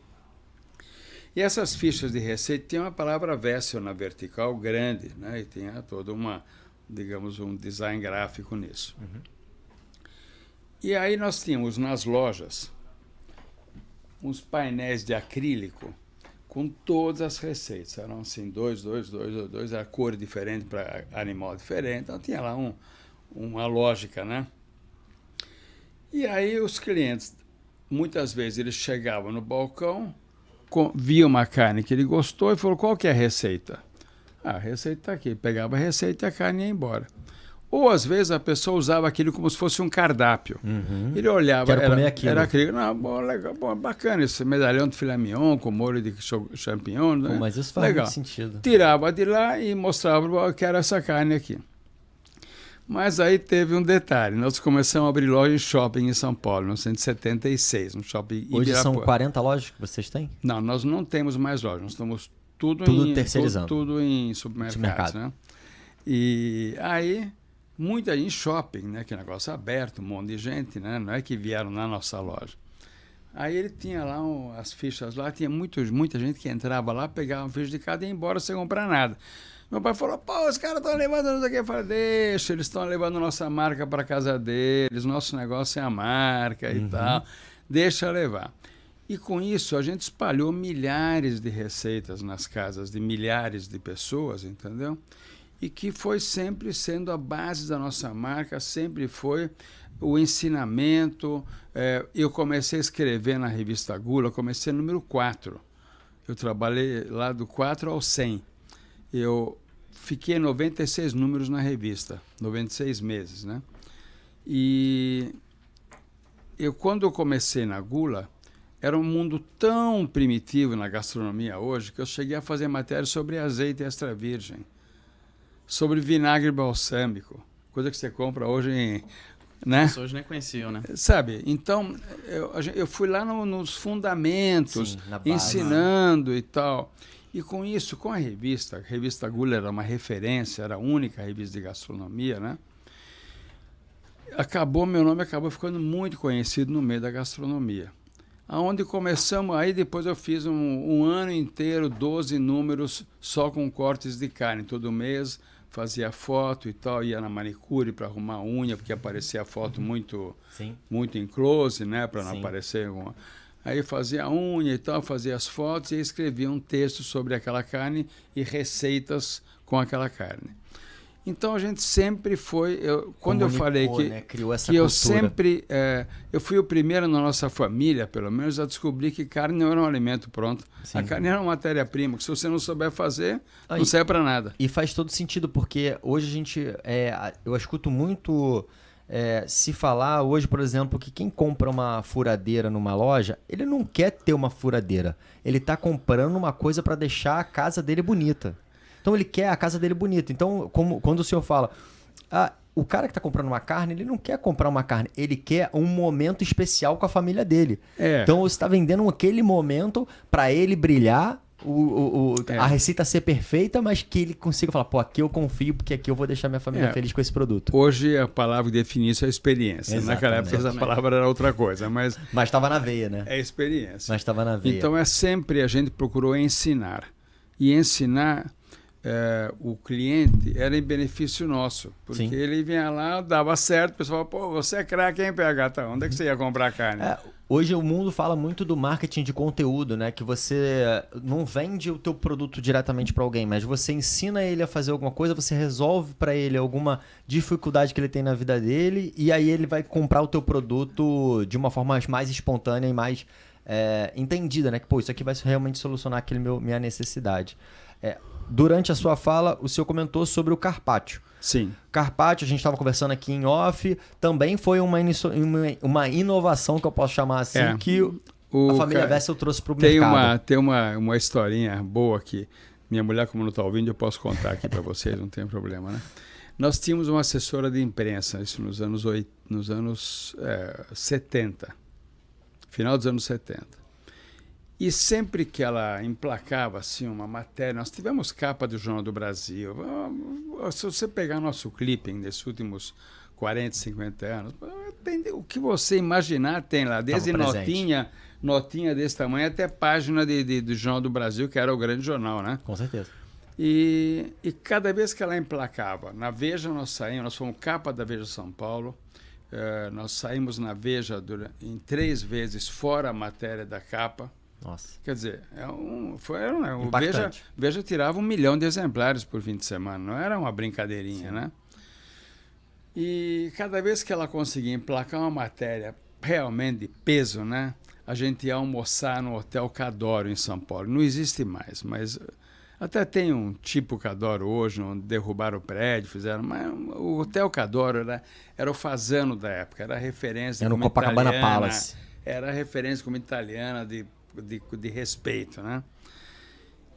E essas fichas de receita tinham uma palavra Vessel na vertical grande, né? E tinha toda digamos, um design gráfico nisso. E aí nós tínhamos nas lojas uns painéis de acrílico com todas as receitas. Eram assim, dois, a cor diferente para animal diferente. Então tinha lá uma lógica, né? E aí os clientes, muitas vezes eles chegavam no balcão, via uma carne que ele gostou e falou, qual que é a receita? A receita está aqui. Pegava a receita e a carne ia embora. Ou, às vezes, a pessoa usava aquilo como se fosse um cardápio. Ele olhava... Quero comer aquilo. Era aquilo. Não, bom, legal, bom, bacana esse medalhão de filé mignon com molho de champignon. Né? Mas isso faz muito sentido. Tirava de lá e mostrava que era essa carne aqui. Mas aí teve um detalhe. Nós começamos a abrir loja em shopping em São Paulo, em 1976, no shopping Ibirapuera. Hoje são 40 lojas que vocês têm? Não, nós não temos mais lojas. Nós estamos tudo terceirizando. Tudo em supermercados, né? E aí... Muita gente em shopping, né? Que negócio aberto, um monte de gente, né? Não é que vieram na nossa loja. Aí ele tinha lá as fichas lá, tinha muita gente que entrava lá, pegava uma ficha de cada e ia embora sem comprar nada. Meu pai falou, pô, os caras estão levando isso aqui. Eu falei, deixa, eles estão levando nossa marca para casa deles, nosso negócio é a marca e tal, deixa levar. E com isso a gente espalhou milhares de receitas nas casas de milhares de pessoas, entendeu? E que foi sempre sendo a base da nossa marca, sempre foi o ensinamento. Eu comecei a escrever na revista Gula, comecei no número 4. Eu trabalhei lá do 4 ao 100. Eu fiquei 96 números na revista, 96 meses, né? E quando eu comecei na Gula, era um mundo tão primitivo na gastronomia hoje que eu cheguei a fazer matéria sobre azeite extra virgem, sobre vinagre balsâmico, coisa que você compra hoje, né? As pessoas nem conheciam, né? Sabe? Então, eu fui lá nos fundamentos, sim, na base, ensinando e tal. E com isso, com a revista Gula era uma referência, era a única revista de gastronomia, né? Meu nome acabou ficando muito conhecido no meio da gastronomia. Aonde começamos, aí depois eu fiz um ano inteiro, 12 números, só com cortes de carne. Todo mês fazia foto e tal, ia na manicure para arrumar unha, porque aparecia a foto muito em close, né, para não aparecer alguma... Aí fazia a unha e tal, fazia as fotos e escrevia um texto sobre aquela carne e receitas com aquela carne. Então a gente sempre foi, quando eu falei que, né? Criou essa que eu cultura. sempre, eu fui o primeiro na nossa família, pelo menos, a descobrir que carne não era um alimento pronto. Sim. A carne era uma matéria-prima, que se você não souber fazer, não serve para nada. E faz todo sentido, porque hoje a gente, eu escuto muito se falar hoje, por exemplo, que quem compra uma furadeira numa loja, ele não quer ter uma furadeira, ele está comprando uma coisa para deixar a casa dele bonita. Então ele quer a casa dele bonita. Então, quando o senhor fala, o cara que está comprando uma carne, ele não quer comprar uma carne, ele quer um momento especial com a família dele. Então você está vendendo aquele momento para ele brilhar, a receita ser perfeita, mas que ele consiga falar, pô, aqui eu confio, porque aqui eu vou deixar minha família feliz com esse produto. Hoje a palavra que define isso é experiência. Exatamente. Naquela época essa palavra era outra coisa, mas estava na veia, né? É experiência. Mas estava na veia. Então sempre a gente procurou ensinar. E ensinar o cliente era em benefício nosso. Porque ele vinha lá, dava certo, o pessoal falava, pô, você é craque, hein, PH? Tá, onde é que você ia comprar carne? Hoje o mundo fala muito do marketing de conteúdo, né? Que você não vende o teu produto diretamente para alguém, mas você ensina ele a fazer alguma coisa, você resolve para ele alguma dificuldade que ele tem na vida dele, e aí ele vai comprar o teu produto de uma forma mais espontânea e mais entendida, né? Que, pô, isso aqui vai realmente solucionar minha necessidade. Durante a sua fala, o senhor comentou sobre o carpaccio. Sim. Carpaccio, a gente estava conversando aqui em off, também foi uma inovação, que eu posso chamar assim, que a família Wessel trouxe para o mercado. Tem uma historinha boa aqui. Minha mulher, como não está ouvindo, eu posso contar aqui para vocês, não tem problema, né? Nós tínhamos uma assessora de imprensa, isso nos anos 70, final dos anos 70. E sempre que ela emplacava assim, uma matéria, nós tivemos capa do Jornal do Brasil. Se você pegar nosso clipping desses últimos 40, 50 anos, o que você imaginar tem lá, desde notinha desse tamanho até página do Jornal do Brasil, que era o grande jornal, né? Com certeza. E cada vez que ela emplacava, na Veja nós fomos capa da Veja São Paulo, nós saímos na Veja em 3 vezes fora a matéria da capa. Nossa. Quer dizer, o Veja tirava 1 milhão de exemplares por fim de semana, não era uma brincadeirinha, né? E cada vez que ela conseguia emplacar uma matéria realmente de peso, né? A gente ia almoçar no Hotel Cadoro em São Paulo. Não existe mais, mas até tem um tipo Cadoro hoje, onde derrubaram o prédio, fizeram, mas o Hotel Cadoro era o Fasano da época, era a referência. Era no Copacabana Palace. Era a referência como italiana de respeito, né?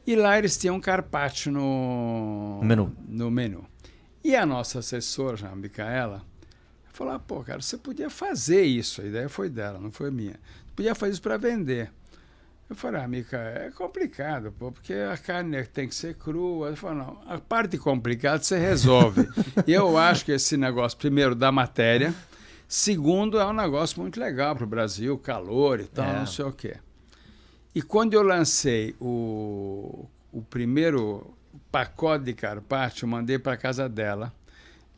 E lá eles tinham carpaccio no menu. E a nossa assessora, a Micaela, falou, pô, cara, você podia fazer isso. A ideia foi dela, não foi minha. Podia fazer isso para vender. Eu falei, Mica, é complicado, pô, porque a carne tem que ser crua. Ela falou, não, a parte complicada você resolve. E eu acho que esse negócio, primeiro, da matéria, segundo, é um negócio muito legal para o Brasil, calor e tal, não sei o quê. E quando eu lancei o primeiro pacote de carpaccio, eu mandei para casa dela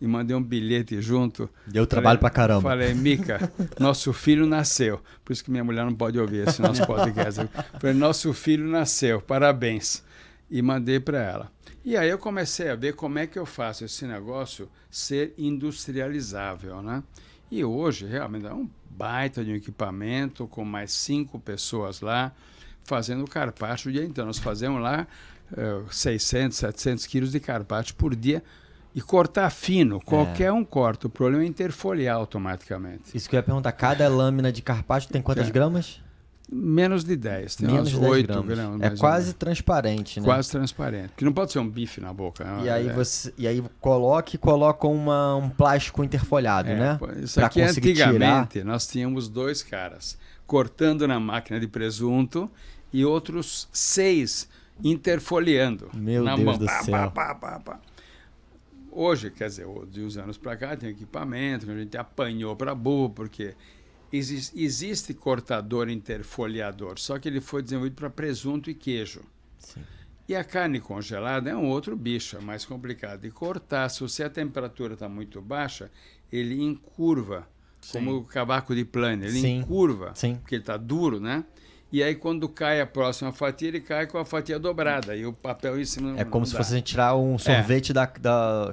e mandei um bilhete junto. Deu trabalho pra caramba. Falei, Mica, nosso filho nasceu. Por isso que minha mulher não pode ouvir esse nosso podcast. Falei, nosso filho nasceu, parabéns. E mandei para ela. E aí eu comecei a ver como é que eu faço esse negócio ser industrializável, né? E hoje, realmente, é um baita de um equipamento com mais 5 pessoas lá, fazendo carpaccio o dia inteiro. Nós fazemos lá 600, 700 quilos de carpaccio por dia e cortar fino. Qualquer um corta. O problema é interfoliar automaticamente. Isso que eu ia perguntar. Cada lâmina de carpaccio tem quantas gramas? Menos de 10. Tem menos de 10 8 gramas. É quase transparente, né? Quase transparente. Porque não pode ser um bife na boca. E aí coloca um plástico interfolhado, né? Isso aqui antigamente nós tínhamos 2 caras cortando na máquina de presunto e outros 6 interfoliando Meu na Deus mão. do céu. Hoje, quer dizer, de uns anos para cá, tem equipamento que a gente apanhou para burro, porque existe cortador interfoliador, só que ele foi desenvolvido para presunto e queijo. Sim. E a carne congelada é um outro bicho, é mais complicado de cortar. Se a temperatura está muito baixa, ele encurva, como o cavaco de plano, ele encurva, porque ele está duro, né? E aí, quando cai a próxima fatia, ele cai com a fatia dobrada. E o papel em cima É como se fosse a gente tirar um sorvete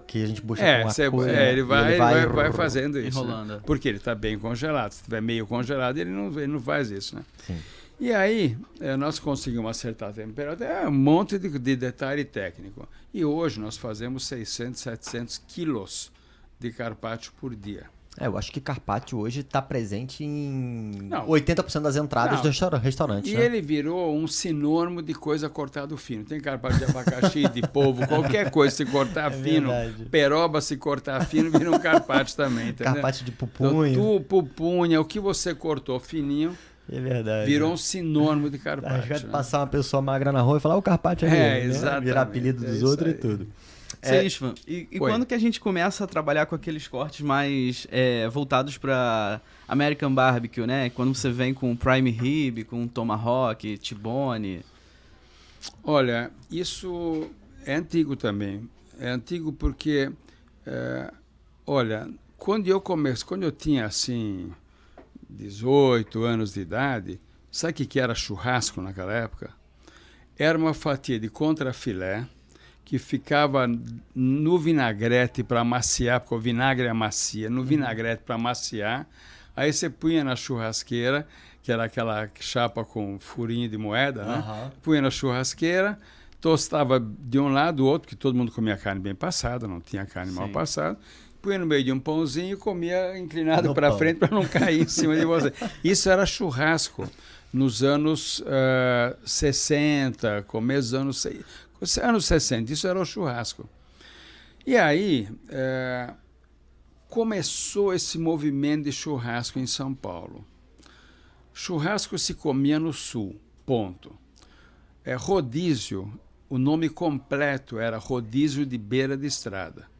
que a gente puxa com a cuia. Ele vai fazendo isso. Enrolando. Né? Porque ele está bem congelado. Se estiver meio congelado, ele não faz isso, né? Sim. E aí, nós conseguimos acertar a temperatura. É um monte de detalhe técnico. E hoje nós fazemos 600, 700 quilos de carpaccio por dia. Eu acho que carpaccio hoje está presente em 80% das entradas do restaurante. E né? ele virou um sinônimo de coisa cortada fino. Tem carpaccio de abacaxi, de polvo, qualquer coisa se cortar fino. Verdade. Peroba se cortar fino, vira um carpaccio também, entendeu? Carpaccio de pupunha. Então, pupunha, o que você cortou fininho, É verdade. virou um sinônimo de carpaccio. A gente vai passar uma pessoa magra na rua e falar o carpaccio ali. Exatamente. Virar apelido dos outros e tudo. Istvan, e quando que a gente começa a trabalhar com aqueles cortes mais voltados para American Barbecue, né? Quando você vem com Prime Rib, com Tomahawk, T-Bone. Olha, isso é antigo também. É antigo porque, olha, quando eu tinha assim 18 anos de idade, sabe o que era churrasco naquela época? Era uma fatia de contrafilé que ficava no vinagrete para amaciar, porque o vinagre amacia, no vinagrete para amaciar. Aí você punha na churrasqueira, que era aquela chapa com furinho de moeda, né? Punha na churrasqueira, tostava de um lado do outro, porque todo mundo comia carne bem passada, não tinha carne mal passada. Punha no meio de um pãozinho e comia inclinado para frente para não cair em cima de você. Isso era churrasco nos anos 60, começo dos anos 60, isso era o churrasco. E aí, começou esse movimento de churrasco em São Paulo. Churrasco se comia no sul, ponto. Rodízio, o nome completo era rodízio de beira de estrada.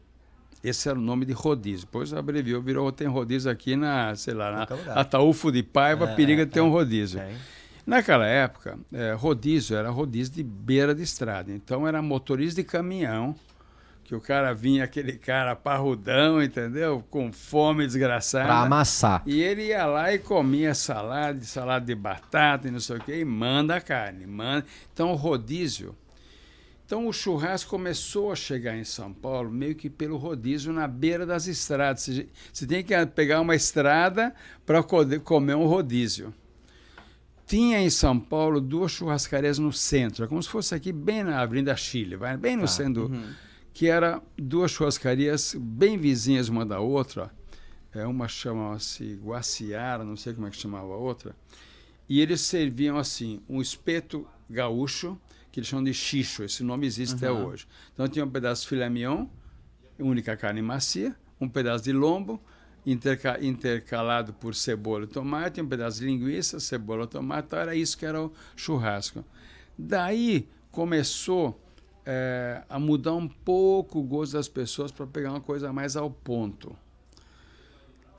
Esse era o nome de rodízio. Depois abreviou, tem rodízio aqui na Ataúfo de Paiva, periga de ter um rodízio. Naquela época, rodízio era rodízio de beira de estrada. Então, era motorista de caminhão, que o cara vinha, aquele cara parrudão, entendeu? Com fome desgraçada. Pra amassar. E ele ia lá e comia salada de batata e não sei o quê, e manda a carne. Então, o rodízio... Então, o churrasco começou a chegar em São Paulo meio que pelo rodízio na beira das estradas. Você tem que pegar uma estrada para comer um rodízio. Tinha em São Paulo 2 churrascarias no centro, como se fosse aqui bem na Avenida Chile, bem no centro, que eram 2 churrascarias bem vizinhas uma da outra. Uma chama-se Guaciara, não sei como é que chamava a outra. E eles serviam assim, um espeto gaúcho, que eles chamam de xixo, esse nome existe até hoje. Então tinha um pedaço de filé mignon, única carne macia, um pedaço de lombo, intercalado por cebola e tomate, um pedaço de linguiça, cebola, tomate, então era isso que era o churrasco. Daí começou a mudar um pouco o gosto das pessoas para pegar uma coisa mais ao ponto.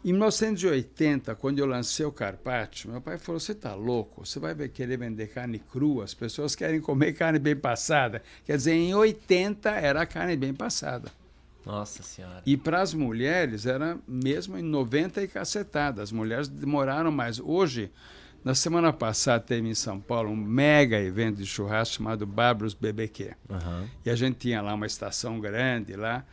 Em 1980, quando eu lancei o carpaccio, meu pai falou, você está louco? Você vai querer vender carne crua? As pessoas querem comer carne bem passada. Quer dizer, em 80 era carne bem passada. Nossa Senhora. E para as mulheres era mesmo em 90 e cacetada. As mulheres demoraram mais. Hoje, na semana passada, teve em São Paulo um mega evento de churrasco chamado Bárbaros BBQ. E a gente tinha lá uma estação grande lá.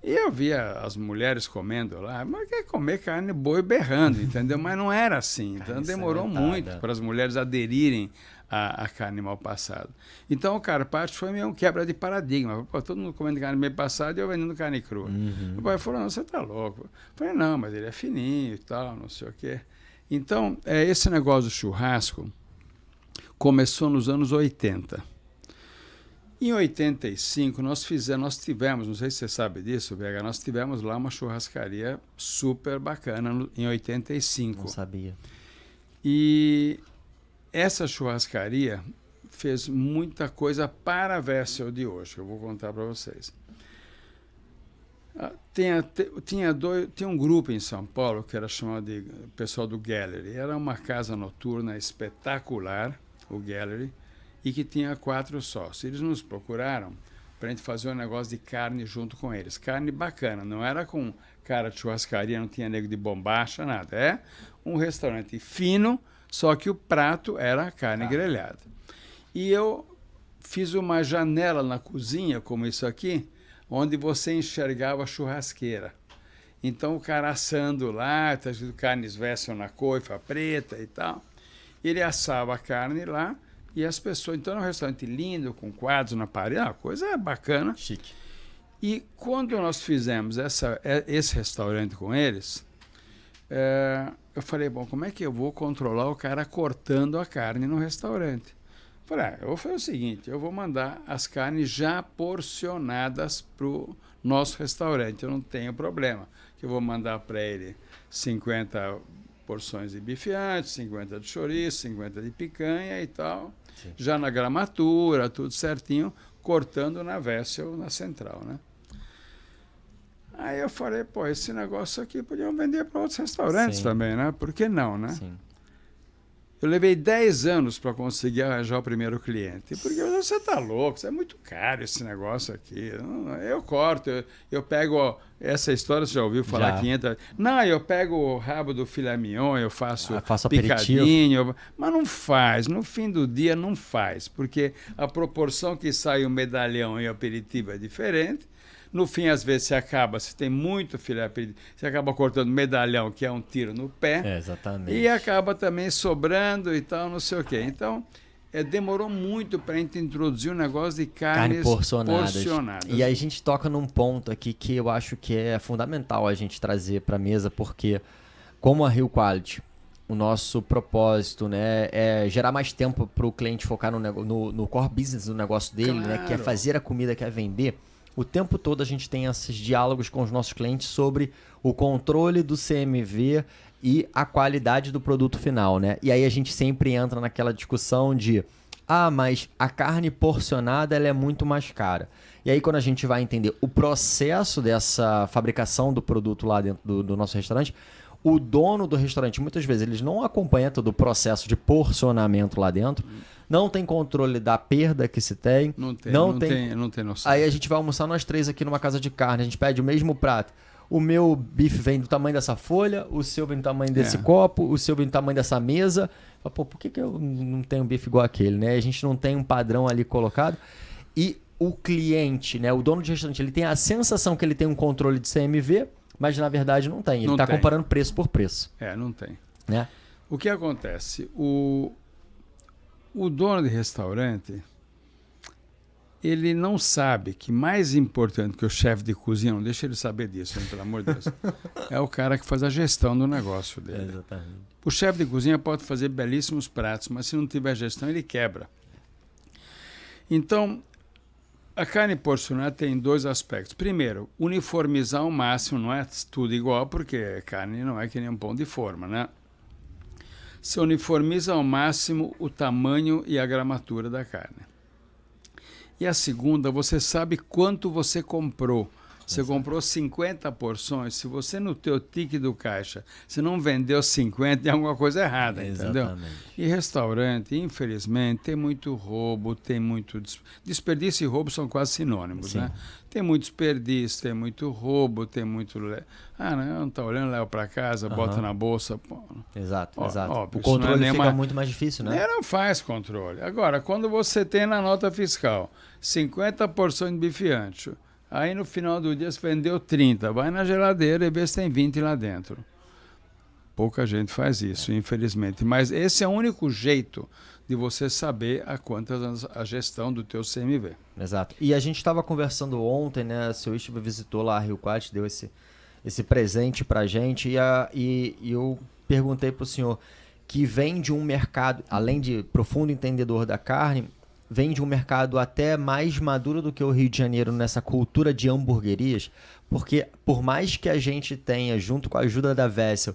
E eu via as mulheres comendo lá, mas quer comer carne boi berrando, entendeu? Mas não era assim. Então demorou muito para as mulheres aderirem à carne mal passada. Então o carpaccio foi meio um quebra de paradigma. Pô, todo mundo comendo carne bem passada e eu vendendo carne crua. O pai falou, não, você está louco. Eu falei, não, mas ele é fininho e tal, não sei o quê. Então, esse negócio do churrasco começou nos anos 80. Em 85, nós tivemos, não sei se você sabe disso, BH, nós tivemos lá uma churrascaria super bacana em 85. Não sabia. E essa churrascaria fez muita coisa para a Wessel de hoje, que eu vou contar para vocês. Tinha um grupo em São Paulo que era chamado de pessoal do Gallery. Era uma casa noturna espetacular, o Gallery, e que tinha 4 sócios. Eles nos procuraram para a gente fazer um negócio de carne junto com eles. Carne bacana, não era com cara de churrascaria, não tinha nego de bombacha, nada. É um restaurante fino, só que o prato era carne grelhada. E eu fiz uma janela na cozinha, como isso aqui, onde você enxergava a churrasqueira. Então o cara assando lá, tá escrito carnes Wessel na coifa preta e tal. Ele assava a carne lá e as pessoas... Então era um restaurante lindo, com quadros na parede, uma coisa bacana. Chique. E quando nós fizemos esse restaurante com eles, eu falei, bom, como é que eu vou controlar o cara cortando a carne no restaurante? Falei, eu vou fazer o seguinte, eu vou mandar as carnes já porcionadas para o nosso restaurante, eu não tenho problema. Eu vou mandar para ele 50 porções de bife ancho, 50 de chouriço, 50 de picanha e tal, sim, já na gramatura, tudo certinho, cortando na Wessel, na central, né? Aí eu falei, pô, esse negócio aqui podiam vender para outros restaurantes, sim, também, né? Por que não, né? Sim. Eu levei 10 anos para conseguir arranjar o primeiro cliente. Porque você está louco, isso é muito caro esse negócio aqui. Eu corto, eu pego... Essa história você já ouviu falar? Já. 500... Não, eu pego o rabo do filé mignon, eu faço picadinho. Mas não faz, no fim do dia não faz. Porque a proporção que sai o medalhão e o aperitivo é diferente. No fim, às vezes, se tem muito filé, você acaba cortando medalhão, que é um tiro no pé. Exatamente. E acaba também sobrando e tal, não sei o quê. Então, demorou muito para a gente introduzir um negócio de carnes porcionadas. E aí a gente toca num ponto aqui que eu acho que é fundamental a gente trazer para a mesa, porque, como a Rio Quality, o nosso propósito, né, é gerar mais tempo para o cliente focar no core business do negócio dele, claro, né, que é fazer a comida, que é vender. O tempo todo a gente tem esses diálogos com os nossos clientes sobre o controle do CMV e a qualidade do produto final, né? E aí a gente sempre entra naquela discussão de mas a carne porcionada ela é muito mais cara. E aí quando a gente vai entender o processo dessa fabricação do produto lá dentro do nosso restaurante, o dono do restaurante, muitas vezes, eles não acompanham todo o processo de porcionamento lá dentro, não tem controle da perda que se tem. Não tem noção. Aí a gente vai almoçar nós 3 aqui numa casa de carne, a gente pede o mesmo prato. O meu bife vem do tamanho dessa folha, o seu vem do tamanho desse copo, o seu vem do tamanho dessa mesa. Pô, por que eu não tenho bife igual aquele, né? A gente não tem um padrão ali colocado. E o cliente, né, o dono de restaurante, ele tem a sensação que ele tem um controle de CMV, mas na verdade não tem. Ele está comparando preço por preço. Não tem. Né? O que acontece? O dono de restaurante, ele não sabe que mais importante que o chefe de cozinha, não deixa ele saber disso, hein, pelo amor de Deus, é o cara que faz a gestão do negócio dele. Exatamente. O chefe de cozinha pode fazer belíssimos pratos, mas se não tiver gestão, ele quebra. Então, a carne porcionada tem 2 aspectos. Primeiro, uniformizar ao máximo, não é tudo igual, porque carne não é que nem um pão de forma, né? Você uniformiza ao máximo o tamanho e a gramatura da carne. E a segunda, você sabe quanto você comprou. Você comprou 50 porções, se você no teu ticket do caixa, você não vendeu 50, tem alguma coisa errada, entendeu? E restaurante, infelizmente, tem muito roubo, tem muito... Desperdício e roubo são quase sinônimos, sim, né? Tem muito desperdício, tem muito roubo, tem muito... não tá olhando, leva para casa, bota na bolsa. Pô. Exato. O controle fica muito mais difícil, né? Não faz controle. Agora, quando você tem na nota fiscal 50 porções de bife ancho, aí no final do dia você vendeu 30, vai na geladeira e vê se tem 20 lá dentro. Pouca gente faz isso, infelizmente. Mas esse é o único jeito de você saber a quantas a gestão do teu CMV. Exato. E a gente estava conversando ontem, né? O seu Istvan visitou lá a Rio Quality, deu esse presente pra gente e eu perguntei pro senhor que vem de um mercado, além de profundo entendedor da carne, vem de um mercado até mais maduro do que o Rio de Janeiro nessa cultura de hamburguerias, porque por mais que a gente tenha, junto com a ajuda da Wessel,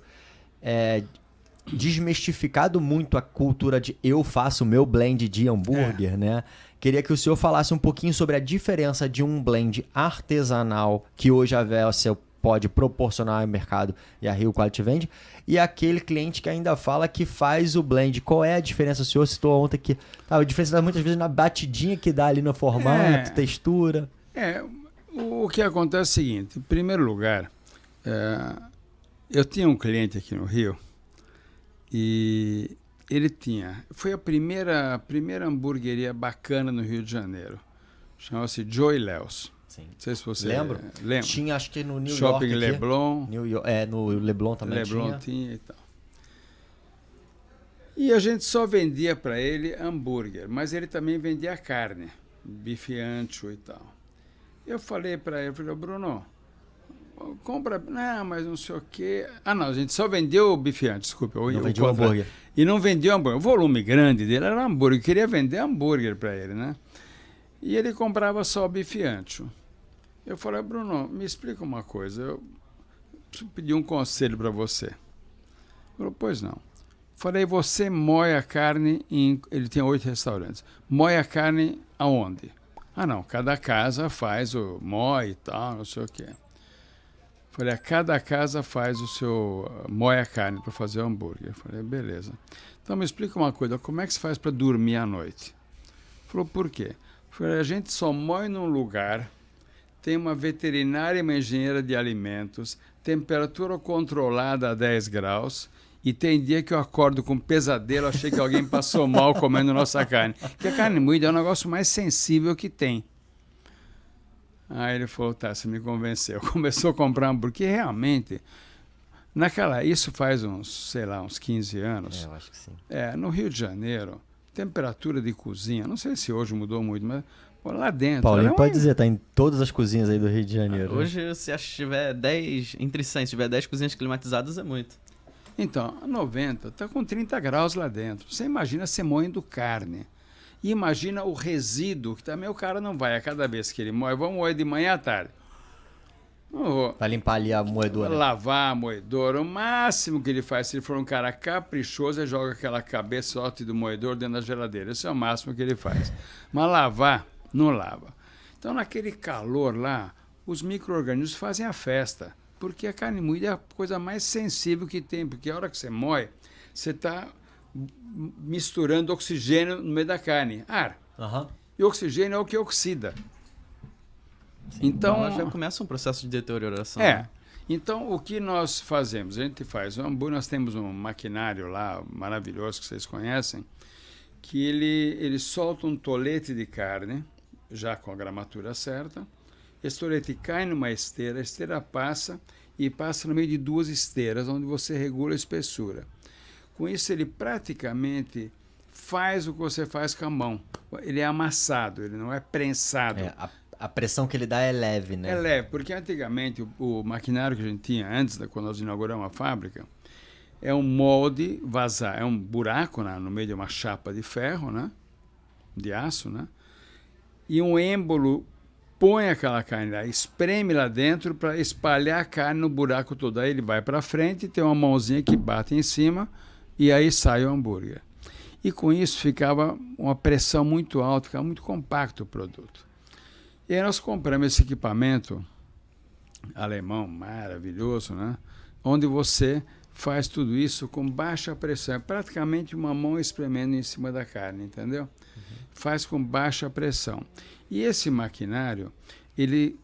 desmistificado muito a cultura de eu faço o meu blend de hambúrguer, né? Queria que o senhor falasse um pouquinho sobre a diferença de um blend artesanal que hoje a Velcel pode proporcionar ao mercado e a Rio Quality vende, e aquele cliente que ainda fala que faz o blend. Qual é a diferença? O senhor citou ontem que a diferença está muitas vezes na batidinha que dá ali no formato, textura. O que acontece é o seguinte, em primeiro lugar, eu tinha um cliente aqui no Rio e ele foi a primeira hamburgueria bacana no Rio de Janeiro, chamava-se Joe Léus. Sim. Não sei se você lembra. Lembra. Tinha, acho que no New Shopping York Leblon. No Leblon também Leblon tinha e tal. E a gente só vendia para ele hambúrguer, mas ele também vendia carne, bife ancho e tal. Eu falei para ele, Bruno, compra... Não, mas não sei o quê. Não, a gente só vendeu o bife ancho, desculpa. Não vendia o hambúrguer. E não vendia hambúrguer. O volume grande dele era hambúrguer. Eu queria vender hambúrguer para ele, né? E ele comprava só o bife ancho. Eu falei, Bruno, me explica uma coisa, eu preciso pedir um conselho para você. Ele falou, pois não. Falei, você moe a carne Ele tinha 8 restaurantes. Moe a carne aonde? Não, cada casa faz o moe e tal, não sei o quê. Falei, cada casa faz o seu... moe a carne para fazer o hambúrguer. Falei, beleza. Então me explica uma coisa, como é que se faz para dormir à noite? Falou, por quê? Falei, a gente só moe num lugar... Tem uma veterinária e uma engenheira de alimentos, temperatura controlada a 10 graus, e tem dia que eu acordo com pesadelo, achei que alguém passou mal comendo nossa carne. Porque a carne moída é o negócio mais sensível que tem. Aí ele falou, tá, você me convenceu. Começou a comprar hambúrguer, porque realmente, isso faz uns 15 anos. Eu acho que sim. No Rio de Janeiro, temperatura de cozinha, não sei se hoje mudou muito, mas... lá dentro. Paulinho pode dizer, tá em todas as cozinhas aí do Rio de Janeiro. Hoje, se tiver 10, entre 100, se tiver 10 cozinhas climatizadas, é muito. Então, a 90 tá com 30 graus lá dentro. Você imagina você moendo carne. E imagina o resíduo, que também o cara não vai a cada vez que ele moe, vamos moer de manhã à tarde. Vai limpar ali a moedora. Lavar a moedora. O máximo que ele faz, se ele for um cara caprichoso, ele joga aquela cabeçote do moedor dentro da geladeira. Esse é o máximo que ele faz. Mas lavar... não lava. Então, naquele calor lá, os micro-organismos fazem a festa, porque a carne moída é a coisa mais sensível que tem, porque a hora que você moe, você está misturando oxigênio no meio da carne, ar. E o oxigênio é o que oxida. Sim, então, ela já começa um processo de deterioração. Né? Então, o que nós fazemos? A gente faz o hambúrguer, nós temos um maquinário lá maravilhoso que vocês conhecem, que ele solta um tolete de carne, já com a gramatura certa. Esse tolete cai numa esteira, a esteira passa e passa no meio de 2 esteiras, onde você regula a espessura. Com isso, ele praticamente faz o que você faz com a mão. Ele é amassado, ele não é prensado. A pressão que ele dá é leve, né? É leve, porque antigamente o maquinário que a gente tinha antes, quando nós inauguramos a fábrica, é um molde vazar, é um buraco no meio de uma chapa de ferro, né? De aço, né? E um êmbolo põe aquela carne lá, espreme lá dentro para espalhar a carne no buraco todo. Aí ele vai para frente, tem uma mãozinha que bate em cima e aí sai o hambúrguer. E com isso ficava uma pressão muito alta, ficava muito compacto o produto. E aí nós compramos esse equipamento alemão maravilhoso, né? Onde você faz tudo isso com baixa pressão. É praticamente uma mão espremendo em cima da carne, entendeu? Faz com baixa pressão. E esse maquinário, ele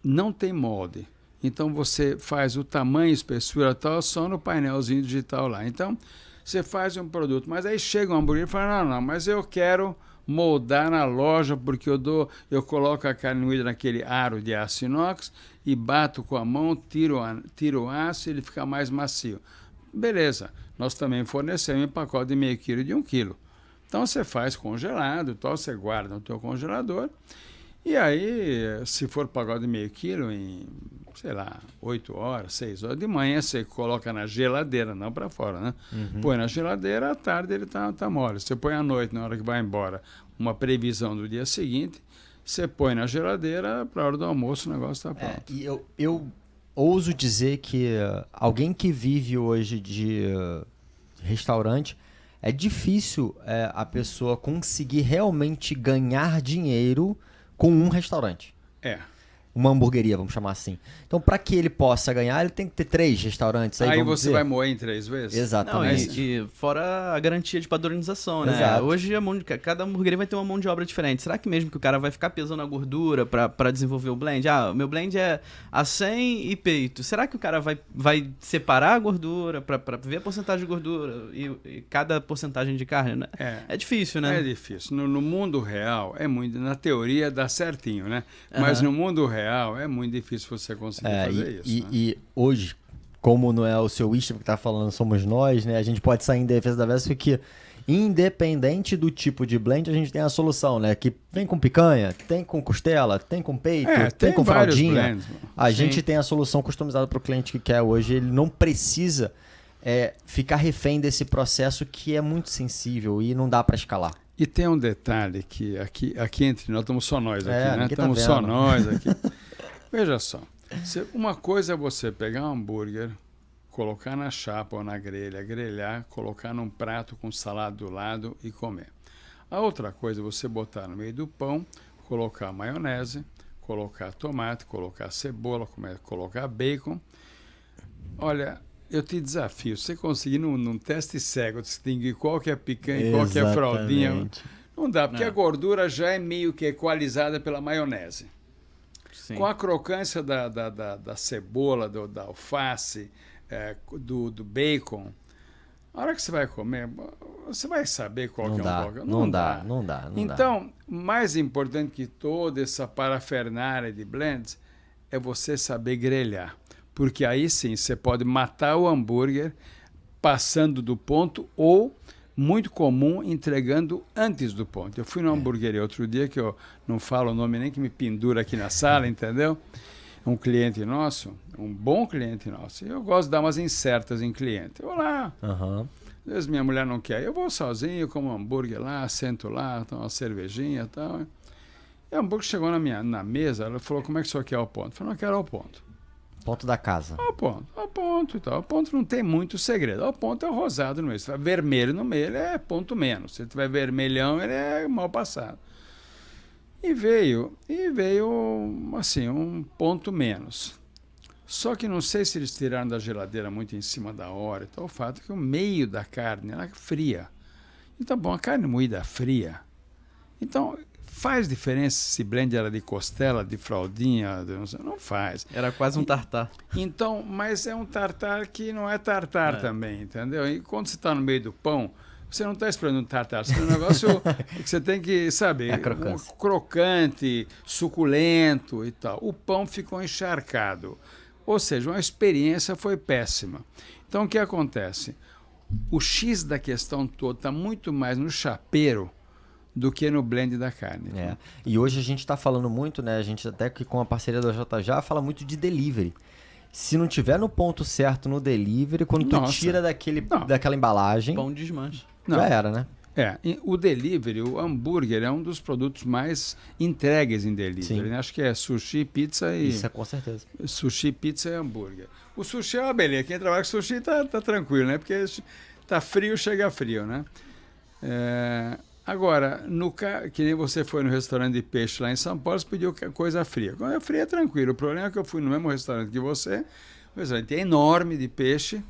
não tem molde. Então, você faz o tamanho, espessura tal, só no painelzinho digital lá. Então, você faz um produto. Mas aí chega um hambúrguer e fala, não, mas eu quero moldar na loja, porque eu coloco a carne moída naquele aro de aço inox e bato com a mão, tiro o aço e ele fica mais macio. Beleza, nós também fornecemos um pacote de meio quilo e de 1 quilo. Então você faz congelado, tal, você guarda no teu congelador e aí, se for pacote de meio quilo, em, 8 horas, 6 horas de manhã, você coloca na geladeira, não para fora, né? Põe na geladeira, à tarde ele tá mole. Você põe à noite, na hora que vai embora, uma previsão do dia seguinte, você põe na geladeira, para a hora do almoço o negócio está pronto. E eu ouso dizer que alguém que vive hoje restaurante, é difícil a pessoa conseguir realmente ganhar dinheiro com um restaurante. Uma hamburgueria, vamos chamar assim. Então, para que ele possa ganhar, ele tem que ter 3 restaurantes. Aí você vai moer em 3 vezes? Exatamente. Não, e fora a garantia de padronização, né? Exato. Hoje, cada hamburgueria vai ter uma mão de obra diferente. Será que mesmo que o cara vai ficar pesando a gordura para desenvolver o blend? O meu blend é acém e peito. Será que o cara vai separar a gordura para ver a porcentagem de gordura e cada porcentagem de carne? Né? É difícil, né? É difícil. No mundo real, é muito... Na teoria, dá certinho, né? Mas no mundo real, é muito difícil você conseguir fazer isso. E hoje, como não é o seu Istvan que está falando, somos nós, né? A gente pode sair em defesa da Vespa que, independente do tipo de blend, a gente tem a solução, né? Que vem com picanha, tem com costela, tem com peito, tem com fraldinha. Blends, a gente tem a solução customizada para o cliente que quer hoje. Ele não precisa ficar refém desse processo que é muito sensível e não dá para escalar. E tem um detalhe que aqui entre nós, estamos só nós aqui, né? Estamos tá só nós aqui. Veja só, uma coisa é você pegar um hambúrguer, colocar na chapa ou na grelha, grelhar, colocar num prato com salada do lado e comer. A outra coisa é você botar no meio do pão, colocar maionese, colocar tomate, colocar cebola, colocar bacon. Olha... Eu te desafio, você conseguir num teste cego distinguir qual que é picanha e qual que é fraldinha, não dá, porque a gordura já é meio que equalizada pela maionese. Sim. Com a crocância da cebola, da alface, do bacon, a hora que você vai comer, você vai saber qual que é um qual. Não dá. Então, mais importante que toda essa parafernália de blends é você saber grelhar. Porque aí sim, você pode matar o hambúrguer passando do ponto ou, muito comum, entregando antes do ponto. Eu fui numa hamburgueria outro dia, que eu não falo o nome nem que me pendura aqui na sala, entendeu? Um cliente nosso, um bom cliente nosso. Eu gosto de dar umas incertas em cliente. Eu vou lá, às vezes minha mulher não quer. Eu vou sozinho, como um hambúrguer lá, sento lá, tomo uma cervejinha e tal. E o hambúrguer chegou na mesa, ela falou, como é que o senhor quer o ponto? Eu falei, não, eu quero o ponto. Ponto da casa. Ao ponto e tal. O ponto não tem muito segredo. O ponto é o rosado no meio. Se tiver vermelho no meio, ele é ponto menos. Se tiver vermelhão, ele é mal passado. E veio assim, um ponto menos. Só que não sei se eles tiraram da geladeira muito em cima da hora. Então, o fato é que o meio da carne ela é fria. Então, bom, a carne moída fria. Então... Faz diferença se blend era de costela, de fraldinha? Não faz. Era quase um tartar. Então, mas é um tartar que não é tartar também, entendeu? E quando você está no meio do pão, você não está esperando um tartar. Você tem um negócio que você tem que, sabe, crocante, suculento e tal. O pão ficou encharcado. Ou seja, uma experiência foi péssima. Então, o que acontece? O X da questão toda está muito mais no chapeiro do que no blend da carne. E hoje a gente está falando muito, né? A gente até que com a parceria da JJ fala muito de delivery. Se não tiver no ponto certo no delivery, quando tu tira daquela embalagem... Pão desmancha. Já era, né? O delivery, o hambúrguer é um dos produtos mais entregues em delivery. Né? Acho que é sushi, pizza e... Isso é com certeza. Sushi, pizza e hambúrguer. O sushi é uma beleza. Quem trabalha com sushi tá tranquilo, né? Porque tá frio, chega frio, né? Agora, que nem você foi no restaurante de peixe lá em São Paulo, você pediu coisa fria. Quando é fria é tranquilo. O problema é que eu fui no mesmo restaurante que você, o restaurante é enorme de peixe,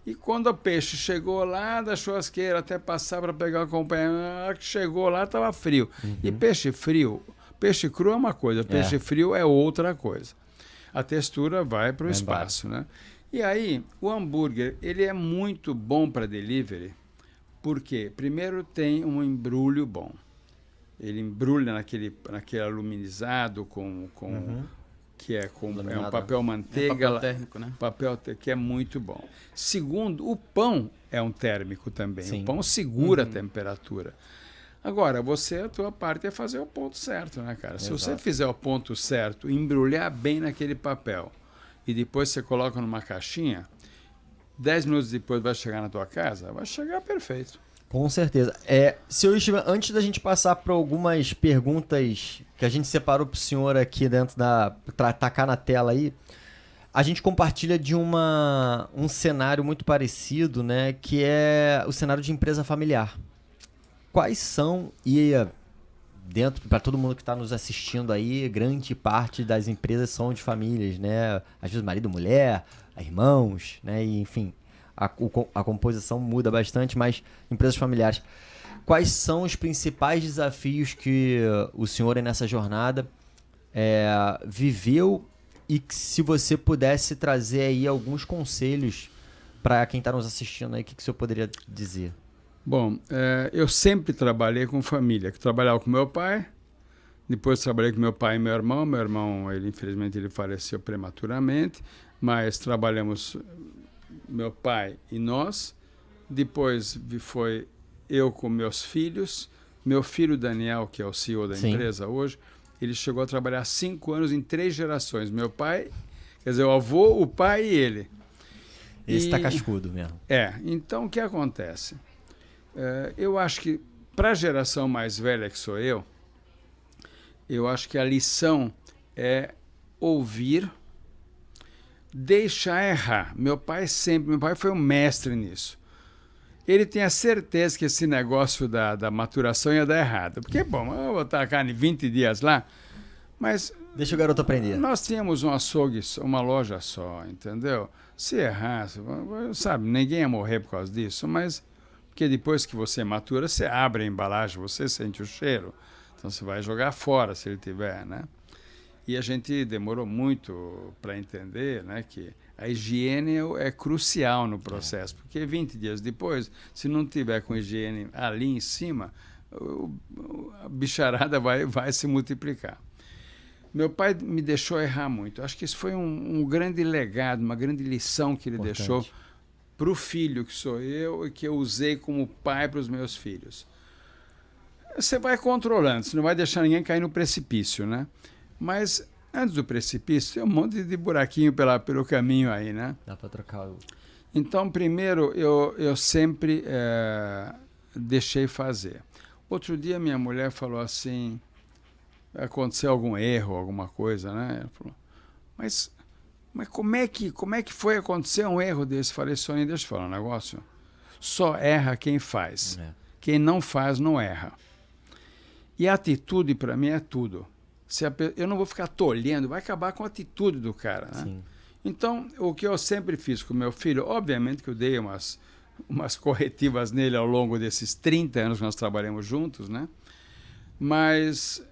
e quando o peixe chegou lá da churrasqueira até passar para pegar o acompanhamento, na hora que chegou lá estava frio. E peixe frio, peixe cru é uma coisa, peixe frio é outra coisa. A textura vai para o espaço, né? E aí, o hambúrguer, ele é muito bom para delivery. Por quê? Primeiro tem um embrulho bom. Ele embrulha naquele aluminizado que é um papel manteiga. Papel térmico, né? Que é muito bom. Segundo, o pão é um térmico também. Sim. O pão segura a temperatura. Agora, a tua parte é fazer o ponto certo, né, cara? Se você fizer o ponto certo, embrulhar bem naquele papel e depois você coloca numa caixinha... 10 minutos depois vai chegar na tua casa? Vai chegar perfeito. Com certeza. Seu Istvan, antes da gente passar para algumas perguntas que a gente separou para o senhor aqui dentro para tacar na tela aí, A gente compartilha de um cenário muito parecido, né? Que é o cenário de empresa familiar. Quais são, dentro, para todo mundo que está nos assistindo aí, grande parte das empresas são de famílias, né? Às vezes marido, mulher, irmãos, né? E, enfim, a composição muda bastante, mas empresas familiares. Quais são os principais desafios que o senhor nessa jornada viveu e que, se você pudesse trazer aí alguns conselhos para quem está nos assistindo aí, o que o senhor poderia dizer? Bom, eu sempre trabalhei com família. Trabalhava com meu pai, depois trabalhei com meu pai e meu irmão. Meu irmão, infelizmente, ele faleceu prematuramente, mas trabalhamos meu pai e nós. Depois foi eu com meus filhos. Meu filho Daniel, que é o CEO da empresa hoje, ele chegou a trabalhar 5 anos em 3 gerações. Meu pai, quer dizer, o avô, o pai e ele. Esse tá cascudo mesmo. Então o que acontece? Eu acho que, para a geração mais velha que sou eu acho que a lição é ouvir, deixar errar. Meu pai foi um mestre nisso. Ele tem a certeza que esse negócio da maturação ia dar errado. Porque, bom, eu vou botar a carne 20 dias lá, mas... Deixa o garoto aprender. Nós tínhamos um açougue, uma loja só, entendeu? Se errasse, sabe, ninguém ia morrer por causa disso, mas... Porque depois que você matura, você abre a embalagem, você sente o cheiro. Então você vai jogar fora se ele tiver, né? E a gente demorou muito para entender, né, que a higiene é crucial no processo. Porque 20 dias depois, se não tiver com higiene ali em cima, a bicharada vai se multiplicar. Meu pai me deixou errar muito. Acho que isso foi um grande legado, uma grande lição que ele deixou para o filho que sou eu e que eu usei como pai para os meus filhos. Você vai controlando, você não vai deixar ninguém cair no precipício, né? Mas antes do precipício tem um monte de buraquinho pelo caminho aí, né? Dá para trocar o... Então, primeiro, eu sempre deixei fazer. Outro dia minha mulher falou assim, aconteceu algum erro, alguma coisa, né? Ela falou, mas como é que foi acontecer um erro desse? Falei, Sônia, deixa eu falar um negócio. Só erra quem faz. Quem não faz, não erra. E a atitude, para mim, é tudo. Eu não vou ficar tolhendo, vai acabar com a atitude do cara, né? Sim. Então, o que eu sempre fiz com meu filho, obviamente que eu dei umas corretivas nele ao longo desses 30 anos que nós trabalhamos juntos, né? Mas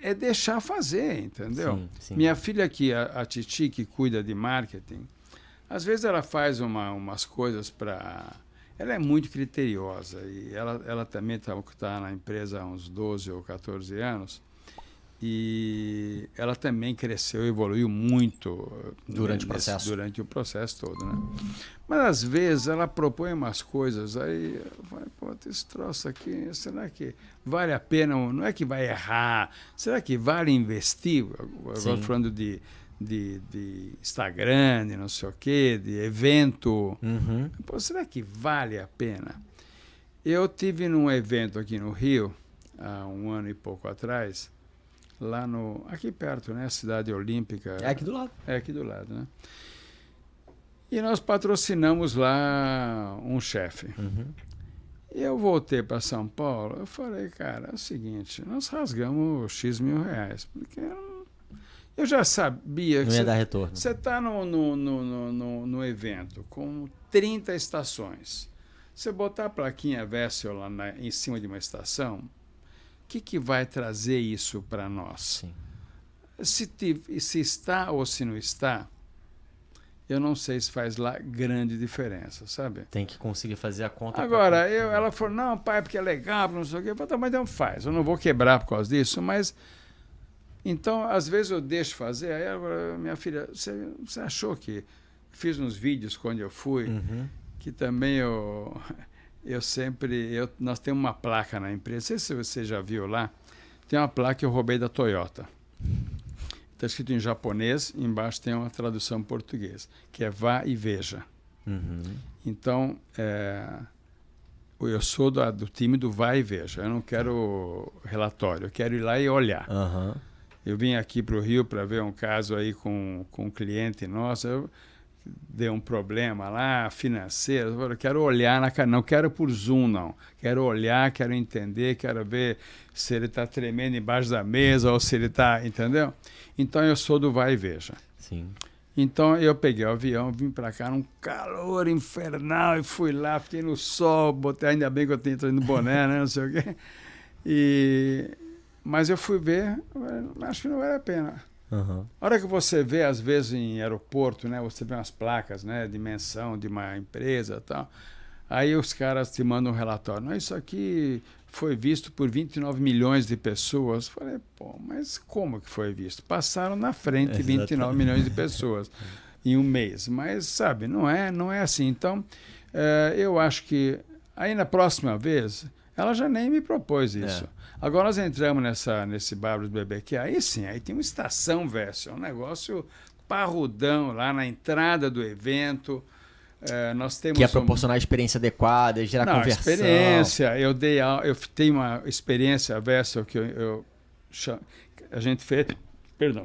é deixar fazer, entendeu? Sim, sim. Minha filha aqui, a Titi, que cuida de marketing, às vezes ela faz umas coisas para... Ela é muito criteriosa e ela também está na empresa há uns 12 ou 14 anos e ela também cresceu, evoluiu muito durante o processo todo, né? Mas às vezes ela propõe umas coisas aí, pô, esse troço aqui, será que vale a pena? Não é que vai errar, será que vale investir? Agora falando de Instagram, de não sei o quê, de evento. Pô, será que vale a pena? Eu tive num evento aqui no Rio, há 1 ano e pouco atrás, lá aqui perto, né? Cidade Olímpica. É aqui do lado. É aqui do lado, né? E nós patrocinamos lá um chefe. E eu voltei para São Paulo, eu falei, cara, é o seguinte, nós rasgamos X mil reais, porque eu já sabia que não ia dar retorno. Você está no evento com 30 estações. Você botar a plaquinha Vessel lá em cima de uma estação, o que vai trazer isso para nós? Sim. Se está ou se não está, eu não sei se faz lá grande diferença, sabe? Tem que conseguir fazer a conta. Agora, ela falou, não, pai, porque é legal, não sei o quê. Eu falei, tá, mas não faz, eu não vou quebrar por causa disso, mas... Então, às vezes eu deixo fazer, aí ela, minha filha, você achou que... Fiz uns vídeos quando eu fui, que também nós temos uma placa na empresa, não sei se você já viu lá, tem uma placa que eu roubei da Toyota. Está escrito em japonês, embaixo tem uma tradução em português, que é vá e veja. Então, eu sou do time do vá e veja, eu não quero relatório, eu quero ir lá e olhar. Eu vim aqui para o Rio para ver um caso aí com um cliente nosso. Deu um problema lá, financeiro. Eu falei, quero olhar na cara, não quero por Zoom, não. Quero olhar, quero entender, quero ver se ele está tremendo embaixo da mesa ou se ele está, entendeu? Então eu sou do vai e veja. Sim. Então eu peguei o avião, vim para cá num calor infernal e fui lá, fiquei no sol, botei, ainda bem que eu tenho no boné, né, não sei o quê. Mas eu fui ver, acho que não vale a pena. Uhum. A hora que você vê, às vezes, em aeroporto, né, você vê umas placas, né, dimensão de uma empresa e tal, aí os caras te mandam um relatório. Não, isso aqui foi visto por 29 milhões de pessoas. Falei, pô, mas como que foi visto? Passaram na frente 29 milhões de pessoas em um mês. Mas, sabe, não é assim. Então, eu acho que aí na próxima vez, ela já nem me propôs isso. Agora nós entramos nesse bar do BBQ, aí sim, aí tem uma estação, Vécio, um negócio parrudão lá na entrada do evento. Nós temos que é proporcionar a experiência adequada, gerar conversão. Experiência, eu tenho uma experiência, Vécio, que a gente fez,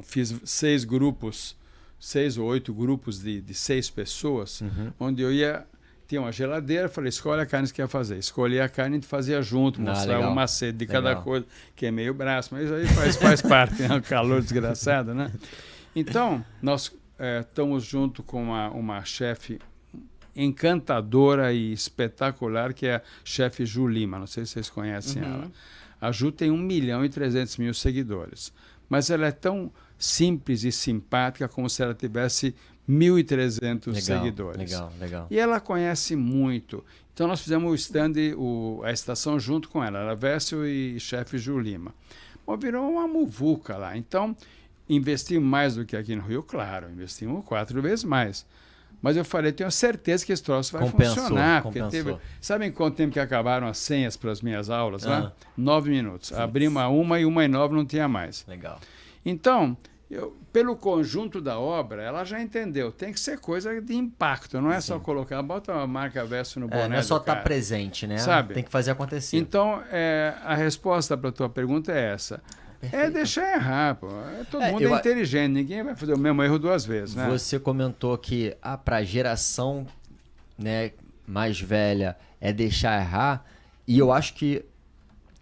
fiz 6 ou 8 grupos de 6 pessoas, onde eu ia... Tinha uma geladeira, falei, escolhe a carne que você quer fazer. Escolhi a carne e a gente fazia junto, mostrava um macete de cada coisa, que é meio braço, mas aí faz parte, né? Um calor desgraçado, né? Então, nós estamos junto com uma chefe encantadora e espetacular, que é a chefe Ju Lima, não sei se vocês conhecem ela. A Ju tem 1.300.000 seguidores, mas ela é tão simples e simpática como se ela tivesse 1.300 seguidores. Legal. E ela conhece muito. Então nós fizemos o stand, a estação junto com ela, era Vécio e chefe Ju Lima. Bom, virou uma muvuca lá. Então, investimos mais do que aqui no Rio, claro, investimos 4 vezes mais. Mas eu falei, tenho certeza que esse troço vai funcionar. Porque sabe em quanto tempo que acabaram as senhas para as minhas aulas lá? 9 minutos. Abrimos uma e 1:09 não tinha mais. Legal. Então, pelo conjunto da obra, ela já entendeu. Tem que ser coisa de impacto, não é só colocar, bota uma marca Vécio no boné. Não é só estar presente, né? Sabe? Tem que fazer acontecer. Então, a resposta para a tua pergunta é essa. Perfeito. É deixar errar, pô. Todo mundo é inteligente, ninguém vai fazer o mesmo erro 2 vezes, né? Você comentou que para a geração, né, mais velha é deixar errar, e eu acho que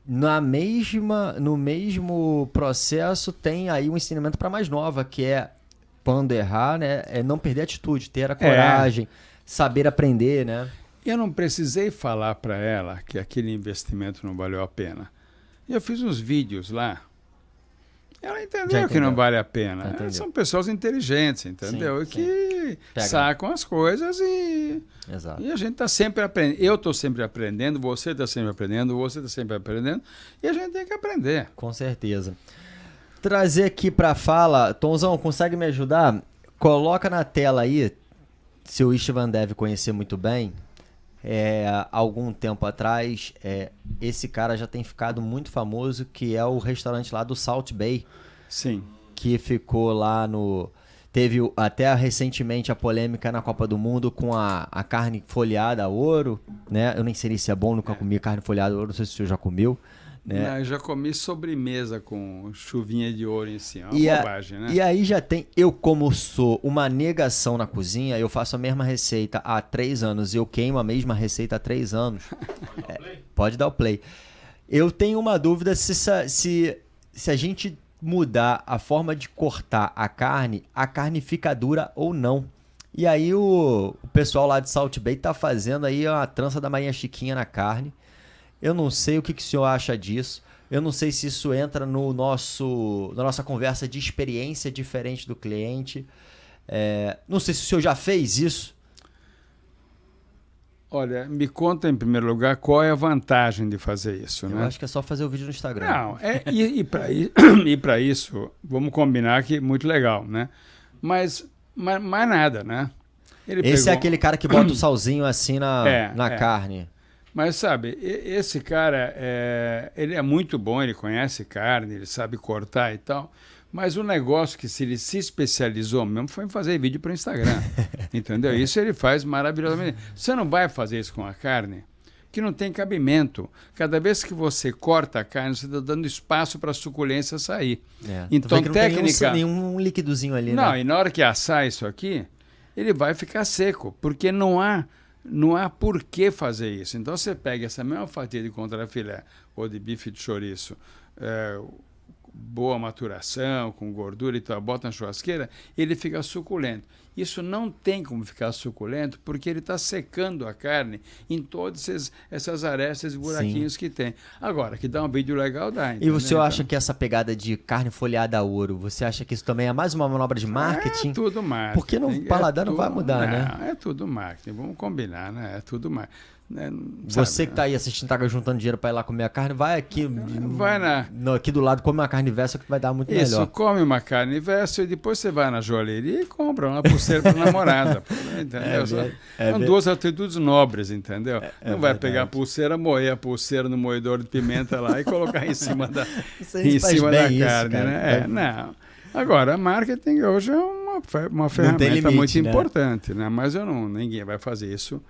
no mesmo processo tem aí um ensinamento para mais nova, que é quando errar, né, é não perder a atitude, ter a coragem, saber aprender, né? Eu não precisei falar para ela que aquele investimento não valeu a pena. Eu fiz uns vídeos lá. Ela entendeu que não vale a pena. São pessoas inteligentes, entendeu? Sim, que sacam as coisas e a gente está sempre aprendendo. Eu estou sempre aprendendo, você está sempre aprendendo, e a gente tem que aprender. Com certeza. Trazer aqui para a fala, Tonzão, consegue me ajudar? Coloca na tela aí, se o Istvan deve conhecer muito bem, algum tempo atrás, esse cara já tem ficado muito famoso, que é o restaurante lá do Salt Bay. Sim. Que ficou lá teve até recentemente a polêmica na Copa do Mundo com a carne folhada a ouro, né? Eu nem sei se é bom, nunca comi carne folhada a ouro, não sei se o senhor já comeu. Né? Não, eu já comi sobremesa com chuvinha de ouro em cima, uma bobagem, né? E aí já tem, eu como sou uma negação na cozinha, eu faço a mesma receita há 3 anos, eu queimo a mesma receita há 3 anos. Pode dar o play. Eu tenho uma dúvida se a gente mudar a forma de cortar a carne fica dura ou não. E aí o pessoal lá de Salt Bay tá fazendo aí a trança da Marinha Chiquinha na carne. Eu não sei o que o senhor acha disso. Eu não sei se isso entra na nossa conversa de experiência diferente do cliente. Não sei se o senhor já fez isso. Olha, me conta em primeiro lugar qual é a vantagem de fazer isso, né? Eu acho que é só fazer o vídeo no Instagram. Não, e para isso, vamos combinar que é muito legal, né? Mas mais nada, né? Esse é aquele cara que bota o salzinho assim na carne. Mas sabe, esse cara, ele é muito bom, ele conhece carne, ele sabe cortar e tal, mas o negócio que ele se especializou mesmo foi em fazer vídeo para o Instagram, entendeu? Isso ele faz maravilhosamente. Você não vai fazer isso com a carne, que não tem cabimento. Cada vez que você corta a carne, você está dando espaço para a suculência sair. Então, técnica... Não tem nenhum líquidozinho ali, não, né? E na hora que assar isso aqui, ele vai ficar seco, porque não há por que fazer isso. Então, você pega essa mesma fatia de contrafilé ou de bife de chouriço, boa maturação, com gordura e tal, bota na churrasqueira, ele fica suculento. Isso não tem como ficar suculento porque ele está secando a carne em todas essas arestas e buraquinhos que tem. Agora, que dá um vídeo legal, dá. E o senhor acha que essa pegada de carne folheada a ouro, você acha que isso também é mais uma manobra de marketing? É tudo marketing. Porque no paladar não vai mudar, né? É tudo marketing, vamos combinar, né? É tudo marketing. Você que tá aí assistindo, tá juntando dinheiro para ir lá comer a carne, vai aqui, aqui do lado, come uma carne versa que vai dar muito melhor. Isso, come uma carne versa e depois você vai na joalheria e compra uma pulseira para namorada. Entendeu? São duas atitudes nobres, entendeu? Não vai pegar a pulseira, moer a pulseira no moedor de pimenta lá e colocar em cima da carne, né? Não. Agora, marketing hoje é uma ferramenta muito importante, né? Mas ninguém vai fazer isso.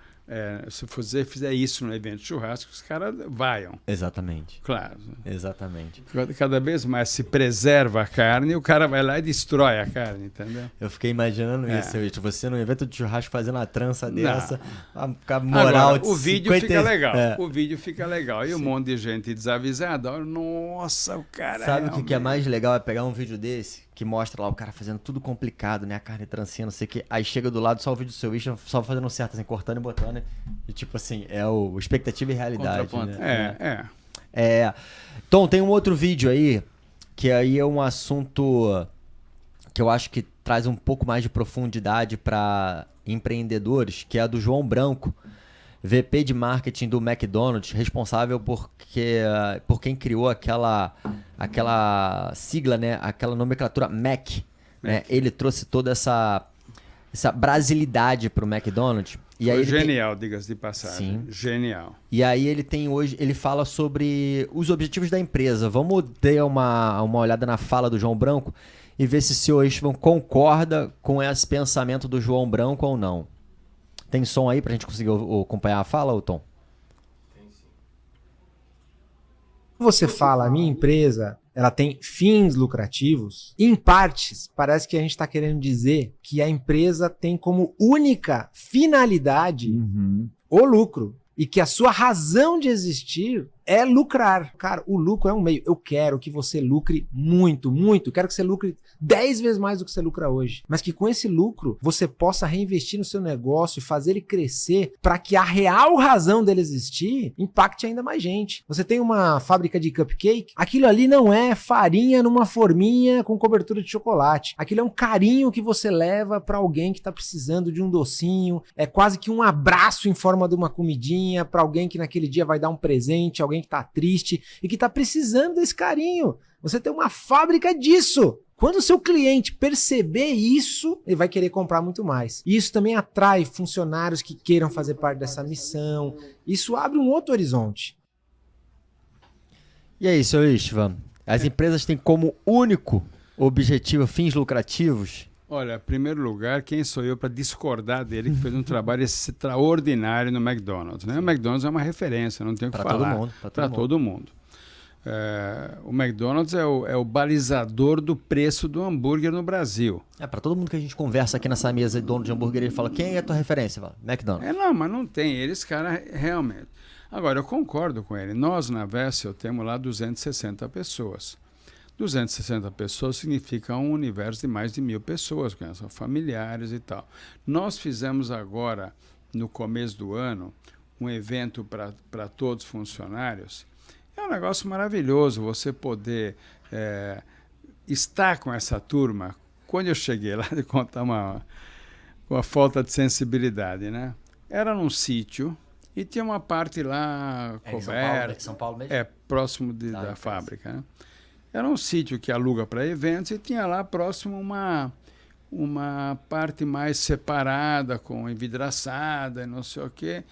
Se você fizer isso no evento de churrasco, os caras vaiam. Exatamente. Claro. Exatamente. Cada vez mais se preserva a carne e o cara vai lá e destrói a carne, entendeu? Eu fiquei imaginando isso. Você no evento de churrasco fazendo uma trança dessa, a moral agora, de o vídeo 50... fica legal. O vídeo fica legal. E um monte de gente desavisada. Nossa, o cara... Sabe o que é mais legal? É pegar um vídeo desse que mostra lá o cara fazendo tudo complicado, né? A carne trancinha, não sei o que. Aí chega do lado só o vídeo do seu Isha, só fazendo certo, assim, cortando e botando. E tipo assim, é o expectativa e realidade. Né? Tom, tem um outro vídeo aí, que aí é um assunto que eu acho que traz um pouco mais de profundidade para empreendedores, que é a do João Branco, VP de marketing do McDonald's, responsável por quem criou aquela sigla, né? Aquela nomenclatura Mac. Né? Ele trouxe toda essa brasilidade para o McDonald's. E aí genial, diga-se de passagem. Sim. Genial. E aí ele fala sobre os objetivos da empresa. Vamos dar uma olhada na fala do João Branco e ver se o senhor Istvan concorda com esse pensamento do João Branco ou não. Tem som aí pra gente conseguir acompanhar a fala, Tom? Tem sim. Você fala, a minha empresa, ela tem fins lucrativos. Em partes, parece que a gente está querendo dizer que a empresa tem como única finalidade o lucro. E que a sua razão de existir é lucrar. Cara, o lucro é um meio. Eu quero que você lucre muito, muito. Eu quero que você lucre 10 vezes mais do que você lucra hoje. Mas que com esse lucro, você possa reinvestir no seu negócio e fazer ele crescer para que a real razão dele existir impacte ainda mais gente. Você tem uma fábrica de cupcake, aquilo ali não é farinha numa forminha com cobertura de chocolate. Aquilo é um carinho que você leva para alguém que está precisando de um docinho. É quase que um abraço em forma de uma comidinha para alguém que naquele dia vai dar um presente, alguém que tá triste e que tá precisando desse carinho. Você tem uma fábrica disso. Quando o seu cliente perceber isso, ele vai querer comprar muito mais. E isso também atrai funcionários que queiram fazer parte dessa missão. Isso abre um outro horizonte. E aí, seu Istvan? As empresas têm como único objetivo fins lucrativos? Olha, em primeiro lugar, quem sou eu para discordar dele, que fez um trabalho extraordinário no McDonald's, né? O McDonald's é uma referência, não tenho o que falar. Para todo mundo. O McDonald's é o balizador do preço do hambúrguer no Brasil. Para todo mundo que a gente conversa aqui nessa mesa de dono de hambúrguer, ele fala, quem é a tua referência? Fala, McDonald's. Não, mas não tem. Eles, cara, realmente. Agora, eu concordo com ele. Nós, na Vessel, temos lá 260 pessoas. 260 pessoas significa um universo de mais de 1.000 pessoas, que são familiares e tal. Nós fizemos agora, no começo do ano, um evento para todos os funcionários. É um negócio maravilhoso você poder estar com essa turma. Quando eu cheguei lá, de contar uma falta de sensibilidade, né? Era num sítio e tinha uma parte lá coberta. São Paulo mesmo? Próximo da fábrica, né? Era um sítio que aluga para eventos e tinha lá próximo uma parte mais separada, com envidraçada e não sei o quê.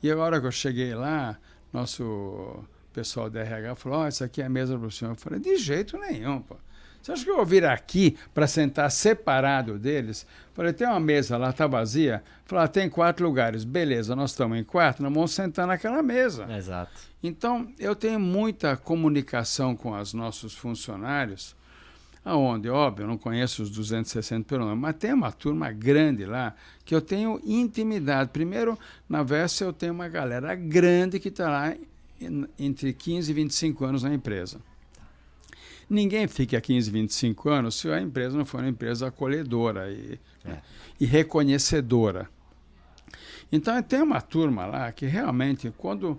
E a hora que eu cheguei lá, nosso pessoal da RH falou, isso aqui é a mesa para o senhor. Eu falei, de jeito nenhum, pô. Você acha que eu vou vir aqui para sentar separado deles? Falei, tem uma mesa lá, está vazia? Falei, tem 4 lugares. Beleza, nós estamos em 4, nós vamos sentar naquela mesa. Exato. Então, eu tenho muita comunicação com os nossos funcionários, aonde, óbvio, eu não conheço os 260 pelo nome, mas tem uma turma grande lá que eu tenho intimidade. Primeiro, na Vessel eu tenho uma galera grande que está lá entre 15 e 25 anos na empresa. Ninguém fica 15, 25 anos se a empresa não for uma empresa acolhedora e reconhecedora. Então, tem uma turma lá que realmente, quando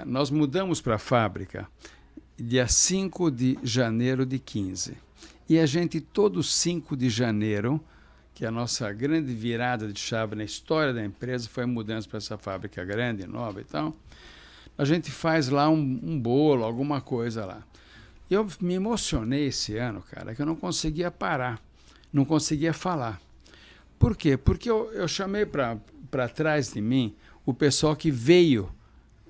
nós mudamos para a fábrica, dia 5 de janeiro de 15, e a gente, todo 5 de janeiro, que é a nossa grande virada de chave na história da empresa, foi a mudança para essa fábrica grande, nova e tal, a gente faz lá um bolo, alguma coisa lá. Eu me emocionei esse ano, cara, que eu não conseguia parar, não conseguia falar. Por quê? Porque eu chamei para trás de mim o pessoal que veio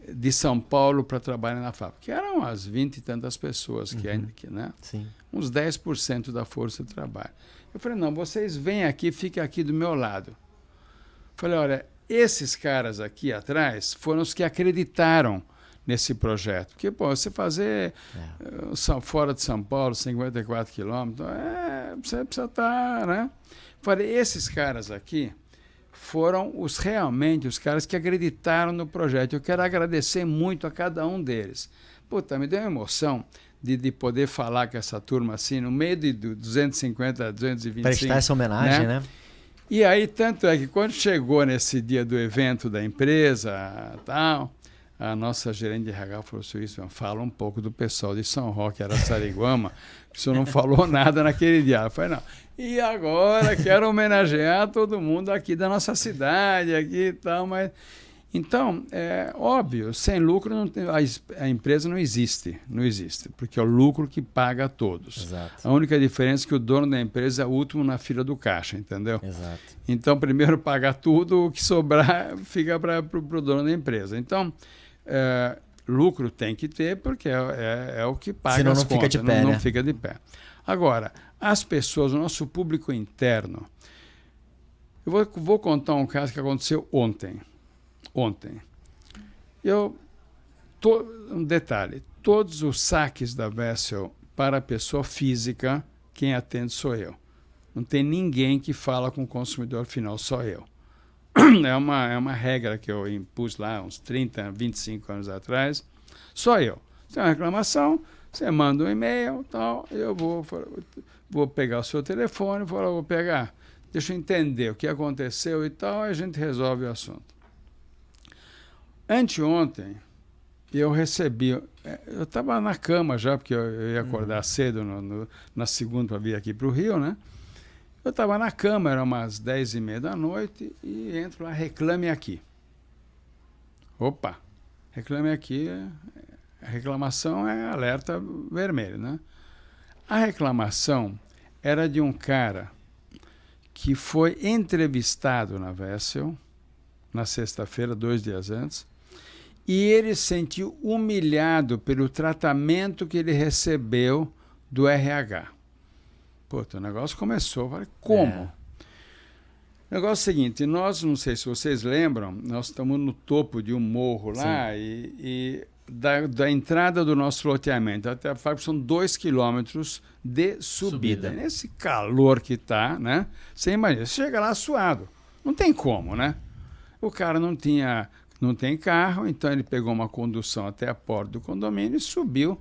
de São Paulo para trabalhar na fábrica, que eram umas 20 e tantas pessoas, né? Sim. Uns 10% da força de trabalho. Eu falei, não, vocês vêm aqui, fiquem aqui do meu lado. Falei, olha, esses caras aqui atrás foram os que acreditaram nesse projeto. Porque, pô, você fazer fora de São Paulo, 54 quilômetros, você precisa estar, né? Falei, esses caras aqui foram realmente os caras que acreditaram no projeto. Eu quero agradecer muito a cada um deles. Puta, me deu uma emoção de poder falar com essa turma assim, no meio de 250 a 225. Prestar essa homenagem, né? E aí, tanto é que quando chegou nesse dia do evento da empresa, tal, a nossa gerente de RH falou assim, fala um pouco do pessoal de São Roque, Araçariguama, que o senhor não falou nada naquele dia. Eu falei, não. E agora quero homenagear todo mundo aqui da nossa cidade, aqui e tal, mas... Então, é óbvio, sem lucro a empresa não existe, porque é o lucro que paga a todos. Exato. A única diferença é que o dono da empresa é o último na fila do caixa, entendeu? Exato. Então, primeiro paga tudo, o que sobrar fica para o dono da empresa. Então, lucro tem que ter, porque é o que paga senão as não contas, fica de pé, não né? fica de pé. Agora, as pessoas, o nosso público interno, eu vou contar um caso que aconteceu ontem. Um detalhe, todos os saques da Vessel para a pessoa física, quem atende sou eu. Não tem ninguém que fala com o consumidor final, só eu. É uma regra que eu impus lá uns 30, 25 anos atrás, só eu. Se tem uma reclamação, você manda um e-mail, tal, eu vou pegar o seu telefone, vou pegar, deixa eu entender o que aconteceu e tal, e a gente resolve o assunto. Anteontem, eu recebi... Eu estava na cama já, porque eu ia acordar cedo na segunda para vir aqui para o Rio, né? Eu estava na cama, eram umas 10h30 da noite, e entro lá, reclame aqui. Opa! Reclame aqui, a reclamação é alerta vermelho, né? A reclamação era de um cara que foi entrevistado na Vessel, na sexta-feira, 2 dias antes, e ele se sentiu humilhado pelo tratamento que ele recebeu do RH. Puta, o negócio começou. Eu falei, como? O negócio é o seguinte, nós, não sei se vocês lembram, nós estamos no topo de um morro lá, e da entrada do nosso loteamento até a fábrica são 2 quilômetros de subida. Nesse calor que está, né? Você imagina, você chega lá suado. Não tem como, né? O cara não tem carro, então ele pegou uma condução até a porta do condomínio e subiu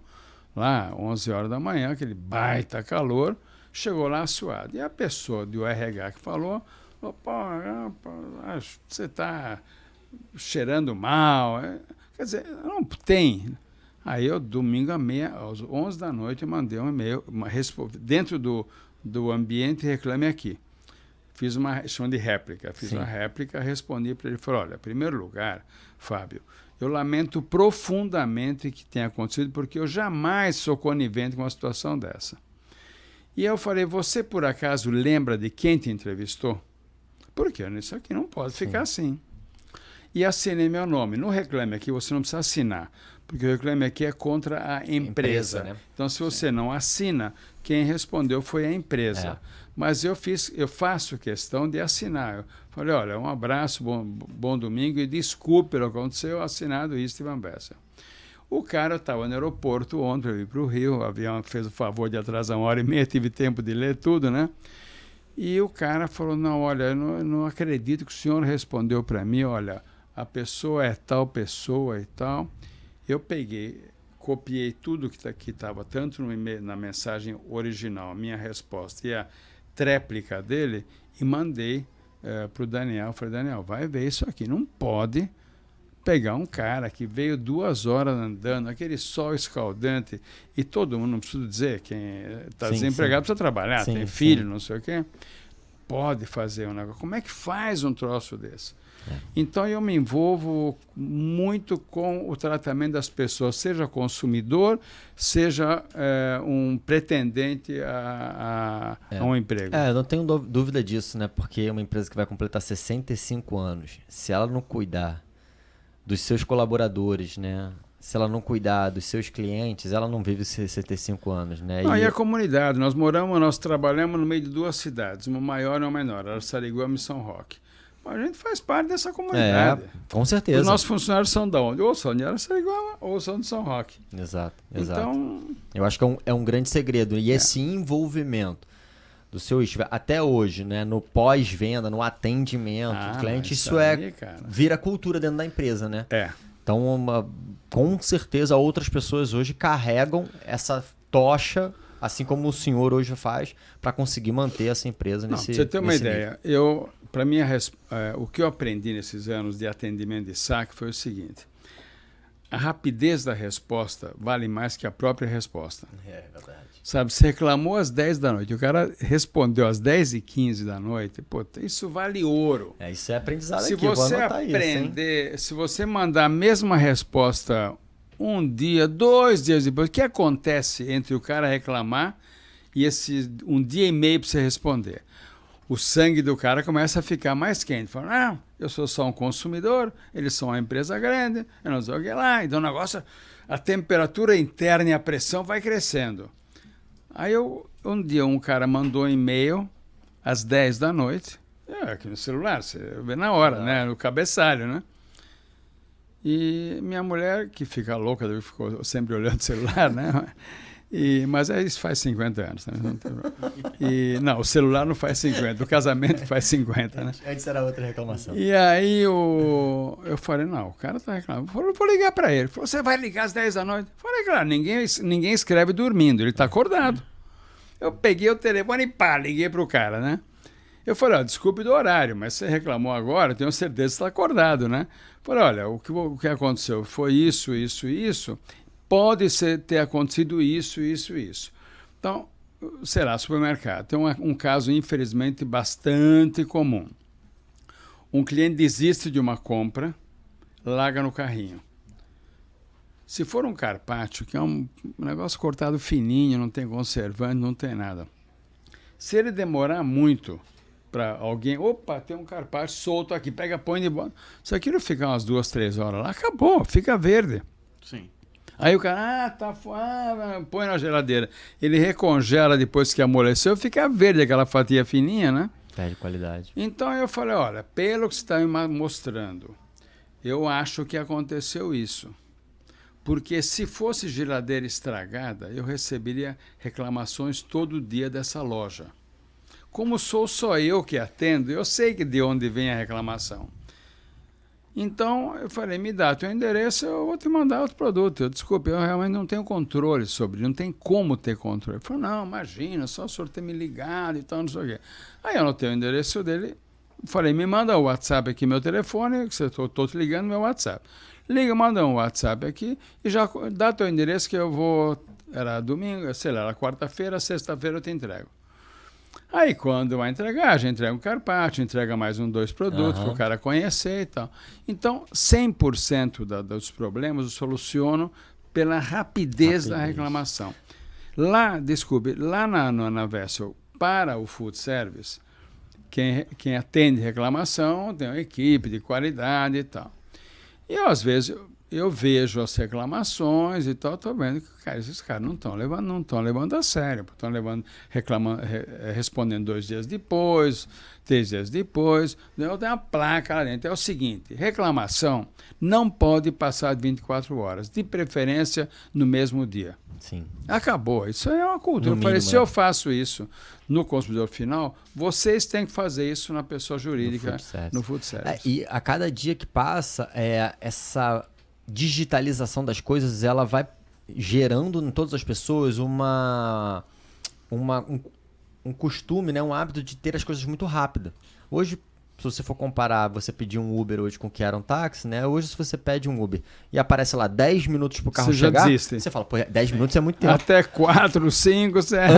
lá, 11 horas da manhã, aquele baita calor, chegou lá suado. E a pessoa do RH que falou, você está cheirando mal. Quer dizer, não tem. Aí eu, domingo às 11 da noite, eu mandei um e-mail, dentro do ambiente Reclame Aqui. Fiz uma réplica, respondi para ele, falei, olha, em primeiro lugar, Fábio, eu lamento profundamente que tenha acontecido, porque eu jamais sou conivente com uma situação dessa. E eu falei, você por acaso lembra de quem te entrevistou? Porque isso aqui não pode ficar assim. e assinei meu nome. No Reclame Aqui você não precisa assinar, porque o Reclame Aqui é contra a empresa. Né? Então, se você não assina, quem respondeu foi a empresa. Mas eu faço questão de assinar. Eu falei, olha, um abraço, bom domingo e desculpe pelo que aconteceu, assinado Istvan Bessel. O cara estava no aeroporto ontem, eu ia para o Rio, o avião fez o favor de atrasar 1h30, tive tempo de ler tudo, né? E o cara falou, não, olha, eu não acredito que o senhor respondeu para mim, olha, a pessoa é tal pessoa e tal. Eu peguei, copiei tudo que estava, tanto no e-mail, na mensagem original, a minha resposta e a tréplica dele, e mandei para o Daniel. Falei, Daniel, vai ver isso aqui. Não pode pegar um cara que veio 2 horas andando, aquele sol escaldante, e todo mundo, não preciso dizer, quem está desempregado precisa trabalhar, tem filho, não sei o quê, pode fazer um negócio. Como é que faz um troço desse? Então eu me envolvo muito com o tratamento das pessoas, seja consumidor, seja um pretendente a um emprego. Eu não tenho dúvida disso, né? Porque uma empresa que vai completar 65 anos, se ela não cuidar dos seus colaboradores, né? Se ela não cuidar dos seus clientes, ela não vive 65 anos, né? E a comunidade, nós trabalhamos no meio de 2 cidades, uma maior e uma menor, Araçariguama e São Roque. A gente faz parte dessa comunidade. Com certeza. Os nossos funcionários são de onde? Ou são de Araçariguama ou são de São Roque. Exato. Então, eu acho que é um grande segredo. E esse envolvimento do seu até hoje, né, no pós-venda, no atendimento do cliente, isso vira cultura dentro da empresa, né? Então, com certeza, outras pessoas hoje carregam essa tocha, assim como o senhor hoje faz, para conseguir manter essa empresa nesse nível. Pra você ter uma ideia, para mim, o que eu aprendi nesses anos de atendimento de saque foi o seguinte: a rapidez da resposta vale mais que a própria resposta. É verdade. Sabe, você reclamou às 10 da noite, o cara respondeu às 10h15 da noite, isso vale ouro. Isso é aprendizado se aqui, você aprender, se você mandar a mesma resposta 1 dia, 2 dias depois, o que acontece entre o cara reclamar e esse 1 dia e meio para você responder? O sangue do cara começa a ficar mais quente. Fala, não, eu sou só um consumidor, eles são uma empresa grande, eu não sei o que lá. Então o negócio, a temperatura interna e a pressão vai crescendo. Aí um dia um cara mandou um e-mail às 10 da noite, aqui no celular, você vê na hora, né, no cabeçalho, né? E minha mulher, que fica louca, ficou sempre olhando o celular, né? Mas isso faz 50 anos. Né? Não, o celular não faz 50, o casamento faz 50. Né? Antes era outra reclamação. E aí eu falei, não, o cara tá reclamando. Vou ligar para ele. Ele falou, você vai ligar às 10 da noite? Eu falei, claro, ninguém escreve dormindo, ele está acordado. Eu peguei o telefone e liguei para o cara, né? Eu falei, desculpe do horário, mas você reclamou agora, eu tenho certeza que você está acordado, né? Eu falei, olha, o que aconteceu foi isso, isso e isso. Pode ter acontecido isso, isso e isso. Então, será supermercado. Tem um caso, infelizmente, bastante comum. Um cliente desiste de uma compra, larga no carrinho. Se for um carpaccio, que é um negócio cortado fininho, não tem conservante, não tem nada. Se ele demorar muito para alguém, tem um carpaccio solto aqui, põe de volta. Se aquilo ficar umas 2, 3 horas lá, acabou, fica verde. Sim. Aí o cara, põe na geladeira. Ele recongela depois que amoleceu, fica verde aquela fatia fininha, né? Perde qualidade. Então eu falei, olha, pelo que você está me mostrando, eu acho que aconteceu isso. Porque se fosse geladeira estragada, eu receberia reclamações todo dia dessa loja. Como sou só eu que atendo, eu sei de onde vem a reclamação. Então, eu falei, me dá teu endereço, eu vou te mandar outro produto. Desculpe, eu realmente não tenho controle sobre, não tem como ter controle. Ele falou, não, imagina, só o senhor ter me ligado e tal, não sei o quê. Aí eu anotei o endereço dele, falei, me manda o WhatsApp aqui, meu telefone, que estou te ligando, meu WhatsApp. Manda um WhatsApp aqui e já dá teu endereço que eu vou, era domingo, sei lá, era quarta-feira, sexta-feira eu te entrego. Aí, quando vai entregar, a gente entrega um carpaccio, entrega mais 2 produtos para o cara conhecer e tal. Então, 100% dos problemas eu soluciono pela rapidez da reclamação. Lá na Vessel, para o food service, quem atende reclamação tem uma equipe de qualidade e tal. E às vezes eu vejo as reclamações e tal, estou vendo que, cara, esses caras não estão levando a sério, estão respondendo 2 dias depois, 3 dias depois. Eu tenho uma placa lá dentro. É o seguinte: reclamação não pode passar de 24 horas, de preferência no mesmo dia. Sim. Acabou. Isso aí é uma cultura. No Eu falei, mínimo, se eu faço isso no consumidor final, vocês têm que fazer isso na pessoa jurídica, no food service. E a cada dia que passa, essa digitalização das coisas, ela vai gerando em todas as pessoas um costume, né, um hábito de ter as coisas muito rápido. Hoje, se você for comparar, você pedir um Uber hoje com o que era um táxi, né? Hoje, se você pede um Uber e aparece lá 10 minutos pro carro chegar, você fala, pô, 10 minutos é muito tempo. Até 4, 5, 6.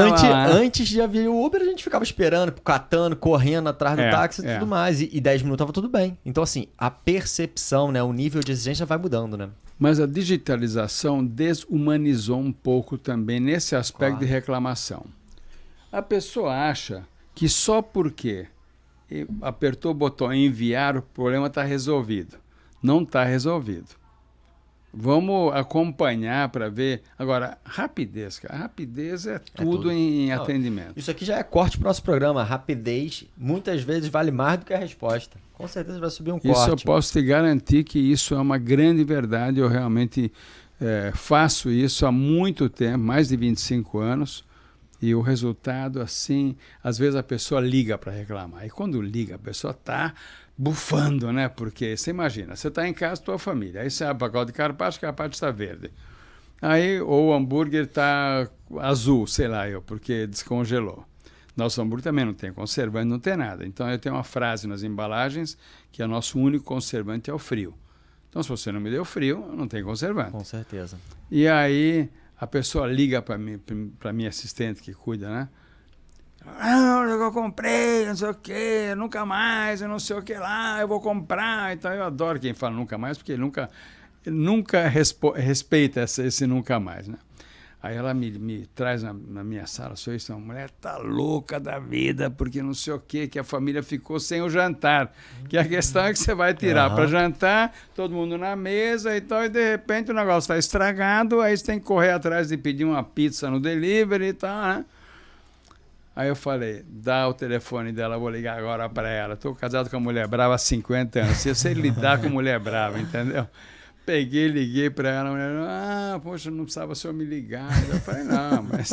Antes de haver o Uber, a gente ficava esperando, catando, correndo atrás do táxi e tudo mais. E 10 minutos tava tudo bem. Então, assim, a percepção, né, o nível de exigência vai mudando, né? Mas a digitalização desumanizou um pouco também nesse aspecto de reclamação. A pessoa acha que só porque apertou o botão enviar, o problema está resolvido. Não está resolvido. Vamos acompanhar para ver. Agora, rapidez, cara. Rapidez é tudo em atendimento. Isso aqui já é corte para o nosso programa. Rapidez, muitas vezes, vale mais do que a resposta. Com certeza vai subir um corte. Isso eu posso te garantir que isso é uma grande verdade. Eu realmente faço isso há muito tempo, mais de 25 anos. E o resultado, assim, às vezes a pessoa liga para reclamar. E quando liga, a pessoa está bufando, né? Porque você imagina, você está em casa com a tua família, aí você abre o pacote de carpaccio, o carpaccio está verde. Aí, ou o hambúrguer está azul, sei lá porque descongelou. Nosso hambúrguer também não tem conservante, não tem nada. Então, eu tenho uma frase nas embalagens que o nosso único conservante é o frio. Então, se você não me deu frio, não tem conservante. Com certeza. E aí a pessoa liga para minha assistente que cuida, né? Eu comprei, não sei o quê, nunca mais, eu não sei o que lá, eu vou comprar. Então eu adoro quem fala nunca mais, porque ele nunca respeita esse nunca mais, né? Aí ela me traz na minha sala, a mulher tá louca da vida, porque não sei o quê, que a família ficou sem o jantar. Que a questão é que você vai tirar para jantar, todo mundo na mesa e tal, e de repente o negócio está estragado, aí você tem que correr atrás de pedir uma pizza no delivery e tal, né? Aí eu falei, dá o telefone dela, eu vou ligar agora para ela. Estou casado com uma mulher brava há 50 anos, eu sei lidar com mulher brava, entendeu? Peguei, liguei para ela, a mulher, poxa, não precisava só me ligar. Eu falei, não, mas...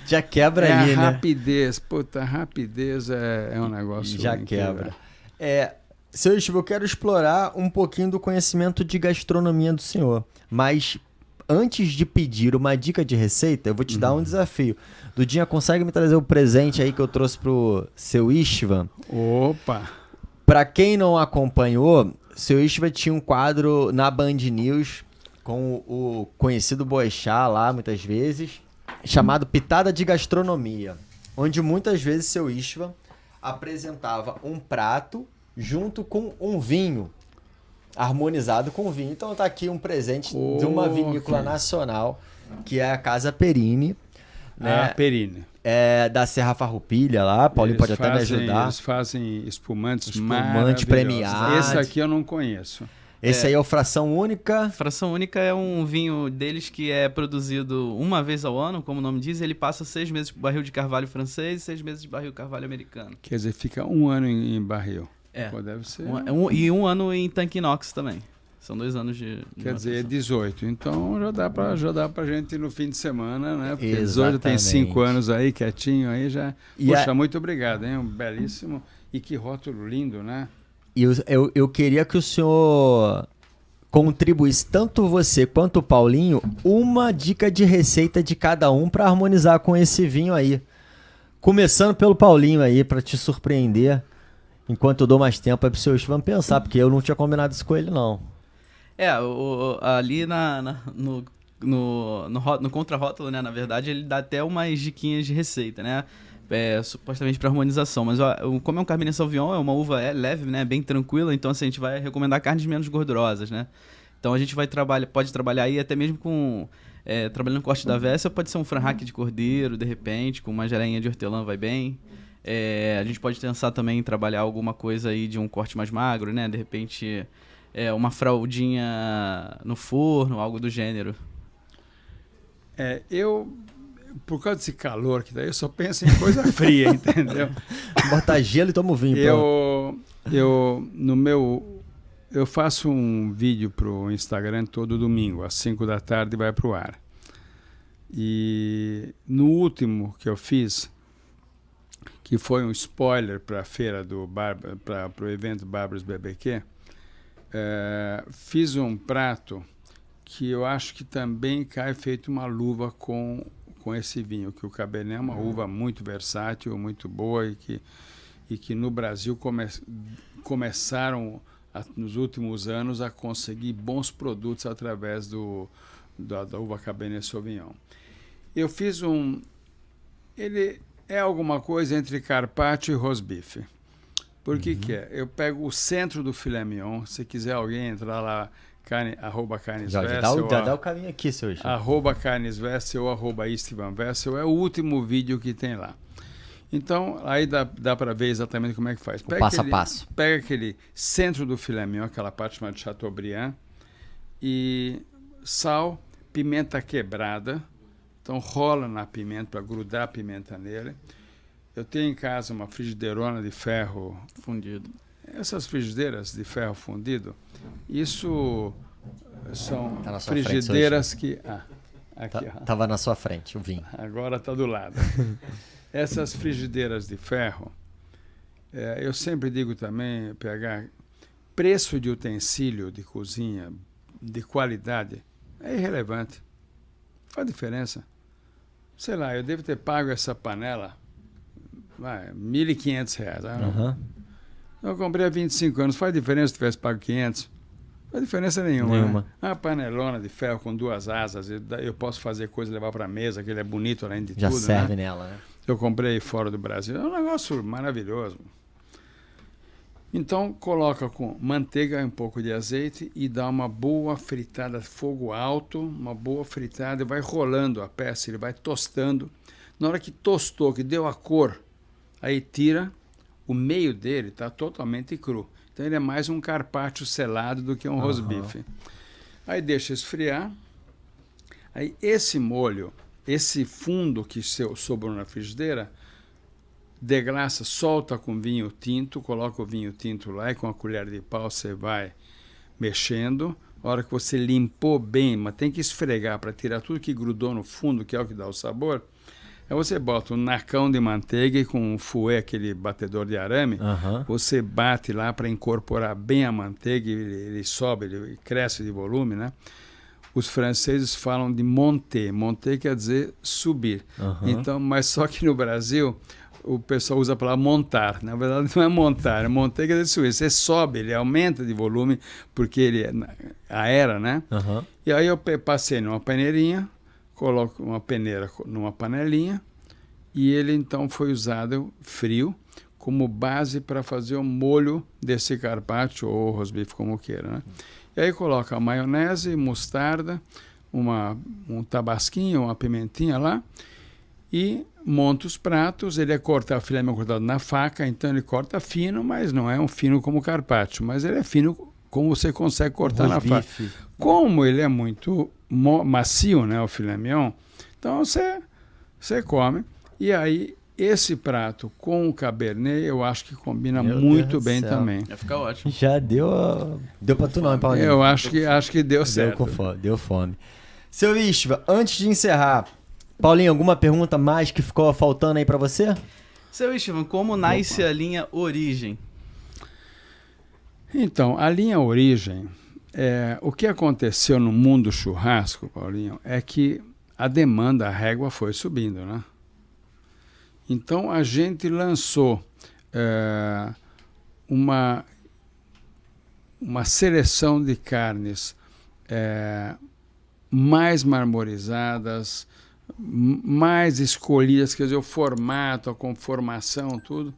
Já quebra ali, né? Rapidez, puta, rapidez é um negócio... Já incrível. quebra. Seu Estivo, eu quero explorar um pouquinho do conhecimento de gastronomia do senhor, mas antes de pedir uma dica de receita, eu vou te dar um desafio. Dudinha, consegue me trazer o presente aí que eu trouxe pro seu Istvan? Opa! Para quem não acompanhou, seu Istvan tinha um quadro na Band News com o conhecido Boechat lá, muitas vezes, chamado Pitada de Gastronomia, onde muitas vezes seu Istvan apresentava um prato junto com um vinho, harmonizado com vinho. Então tá aqui um presente de uma vinícola nacional, que é a Casa Perini. Né? Perini. Da Serra Farroupilha lá, Paulinho pode até me ajudar. Eles fazem espumantes premiados. Esse aqui eu não conheço. Esse aí é o Fração Única. Fração Única é um vinho deles que é produzido uma vez ao ano, como o nome diz. Ele passa 6 meses de barril de carvalho francês e 6 meses de barril de carvalho americano. Quer dizer, fica 1 ano em barril. Pô, deve ser. E 1 ano em tanque inox também. São 2 anos de... Quer dizer, 18. Então já dá pra gente ir no fim de semana, né? Porque Exatamente. 18 tem 5 anos aí, quietinho aí já. Poxa, muito obrigado, hein? Um belíssimo. E que rótulo lindo, né? E eu queria que o senhor contribuísse, tanto você quanto o Paulinho, uma dica de receita de cada um para harmonizar com esse vinho aí. Começando pelo Paulinho aí, para te surpreender. Enquanto eu dou mais tempo aí pro seu Istvan pensar, porque eu não tinha combinado isso com ele, não. Ali no contrarótulo, né, na verdade, ele dá até umas diquinhas de receita, né? Supostamente para harmonização, mas como é um Cabernet Sauvignon, é uma uva leve, né, bem tranquila, então assim, a gente vai recomendar carnes menos gordurosas, né? Então a gente pode trabalhar aí até mesmo com trabalhando no corte da vessa, pode ser um franhaque de cordeiro, de repente, com uma gereinha de hortelã vai bem. A gente pode pensar também em trabalhar alguma coisa aí de um corte mais magro, né? De repente, uma fraldinha no forno, algo do gênero? Por causa desse calor que daí, eu só penso em coisa fria, entendeu? Bota gelo e toma o vinho. Eu faço um vídeo pro Instagram todo domingo, às 5 da tarde vai pro ar. E no último que eu fiz, que foi um spoiler para a feira para o evento Barbers BBQ, fiz um prato que eu acho que também cai feito uma luva com esse vinho, que o Cabernet é uma uva muito versátil, muito boa e que no Brasil começaram nos últimos anos a conseguir bons produtos através da uva Cabernet Sauvignon. Eu fiz ele é alguma coisa entre carpaccio e rosbife. Por que é? Eu pego o centro do filé mignon, se quiser alguém entrar lá, @carnesvessel. Dá o caminho aqui, seu Jorge. @carnesvessel ou @istvanvessel é o último vídeo que tem lá. Então, aí dá para ver exatamente como é que faz. Passo a passo. Pega aquele centro do filé mignon, aquela parte chamada de Chateaubriand, e sal, pimenta quebrada. Então, rola na pimenta para grudar a pimenta nele. Eu tenho em casa uma frigideirona de ferro fundido. Essas frigideiras de ferro fundido, isso são frigideiras que... aqui, Estava na sua frente o vinho. Agora está do lado. Essas frigideiras de ferro, eu sempre digo também, preço de utensílio de cozinha de qualidade é irrelevante. Faz diferença. Sei lá, eu devo ter pago essa panela R$ 1.500. Eu comprei há 25 anos. Faz diferença se tivesse pago 500? Não faz diferença nenhuma. Né? Uma panelona de ferro com 2 asas. Eu posso fazer coisa e levar para a mesa, que ele é bonito além de tudo. Já serve nela, né? Eu comprei fora do Brasil. É um negócio maravilhoso. Então, coloca com manteiga e um pouco de azeite e dá uma boa fritada, fogo alto, uma boa fritada, e vai rolando a peça, ele vai tostando. Na hora que tostou, que deu a cor, aí tira, o meio dele está totalmente cru. Então, ele é mais um carpaccio selado do que um rosbife. Aí deixa esfriar. Aí esse molho, esse fundo que sobrou na frigideira, deglaça, solta com vinho tinto, coloca o vinho tinto lá e com a colher de pau você vai mexendo. A hora que você limpou bem, mas tem que esfregar para tirar tudo que grudou no fundo, que é o que dá o sabor. Aí você bota um nacão de manteiga e com um fouet, aquele batedor de arame, você bate lá para incorporar bem a manteiga, ele sobe, ele cresce de volume, né? Os franceses falam de monter. Monter quer dizer subir. Então, mas só que no Brasil o pessoal usa a palavra montar. Na verdade, não é montar, é montar, quer dizer subir. Você sobe, ele aumenta de volume, porque ele aera, né? E aí eu passei numa peneirinha, coloco uma peneira numa panelinha, e ele então foi usado frio como base para fazer o molho desse carpaccio ou rosbife, como queira, né? E aí coloca a maionese, mostarda, um tabasquinho, uma pimentinha lá, e monta os pratos. Ele é cortado, o filé mignon cortado na faca, então ele corta fino, mas não é um fino como carpaccio, mas ele é fino como você consegue cortar na faca. Como ele é muito macio, né, o filé mignon, então você come. E aí esse prato com o Cabernet eu acho que combina muito bem também. Vai ficar ótimo. Já deu para tu não, Paulinho? Eu acho que deu certo. Deu fome. Seu Istvan, antes de encerrar, Paulinho, alguma pergunta mais que ficou faltando aí para você? Seu Istvan, como nasce a linha Origem? Então, a linha Origem, o que aconteceu no mundo churrasco, Paulinho, é que a demanda, a régua foi subindo, né? Então, a gente lançou uma seleção de carnes mais marmorizadas, mais escolhidas, quer dizer, o formato, a conformação, tudo,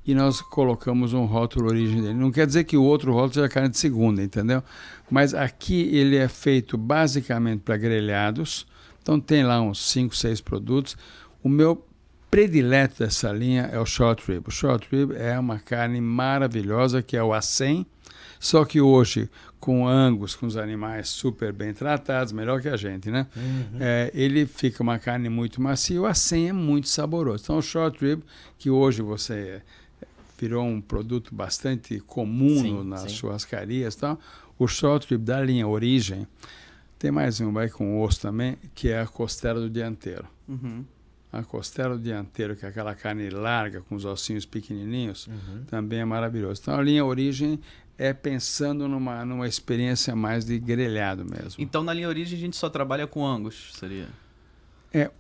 e nós colocamos um rótulo Origem dele. Não quer dizer que o outro rótulo seja carne de segunda, entendeu? Mas aqui ele é feito basicamente para grelhados, então tem lá uns 5, 6 produtos. O meu predileto dessa linha é o short rib. O short rib é uma carne maravilhosa, que é o A100, Só que hoje, com Angus, com os animais super bem tratados, melhor que a gente, né? Ele fica uma carne muito macia, o acém é muito saboroso. Então, o short rib, que hoje virou um produto bastante comum nas churrascarias e tal, o short rib da linha Origem, tem mais um, vai com osso também, que é a costela do dianteiro. A costela do dianteiro, que é aquela carne larga, com os ossinhos pequenininhos, também é maravilhoso. Então, a linha Origem é pensando numa experiência mais de grelhado mesmo. Então, na linha Origem, a gente só trabalha com Angus, seria?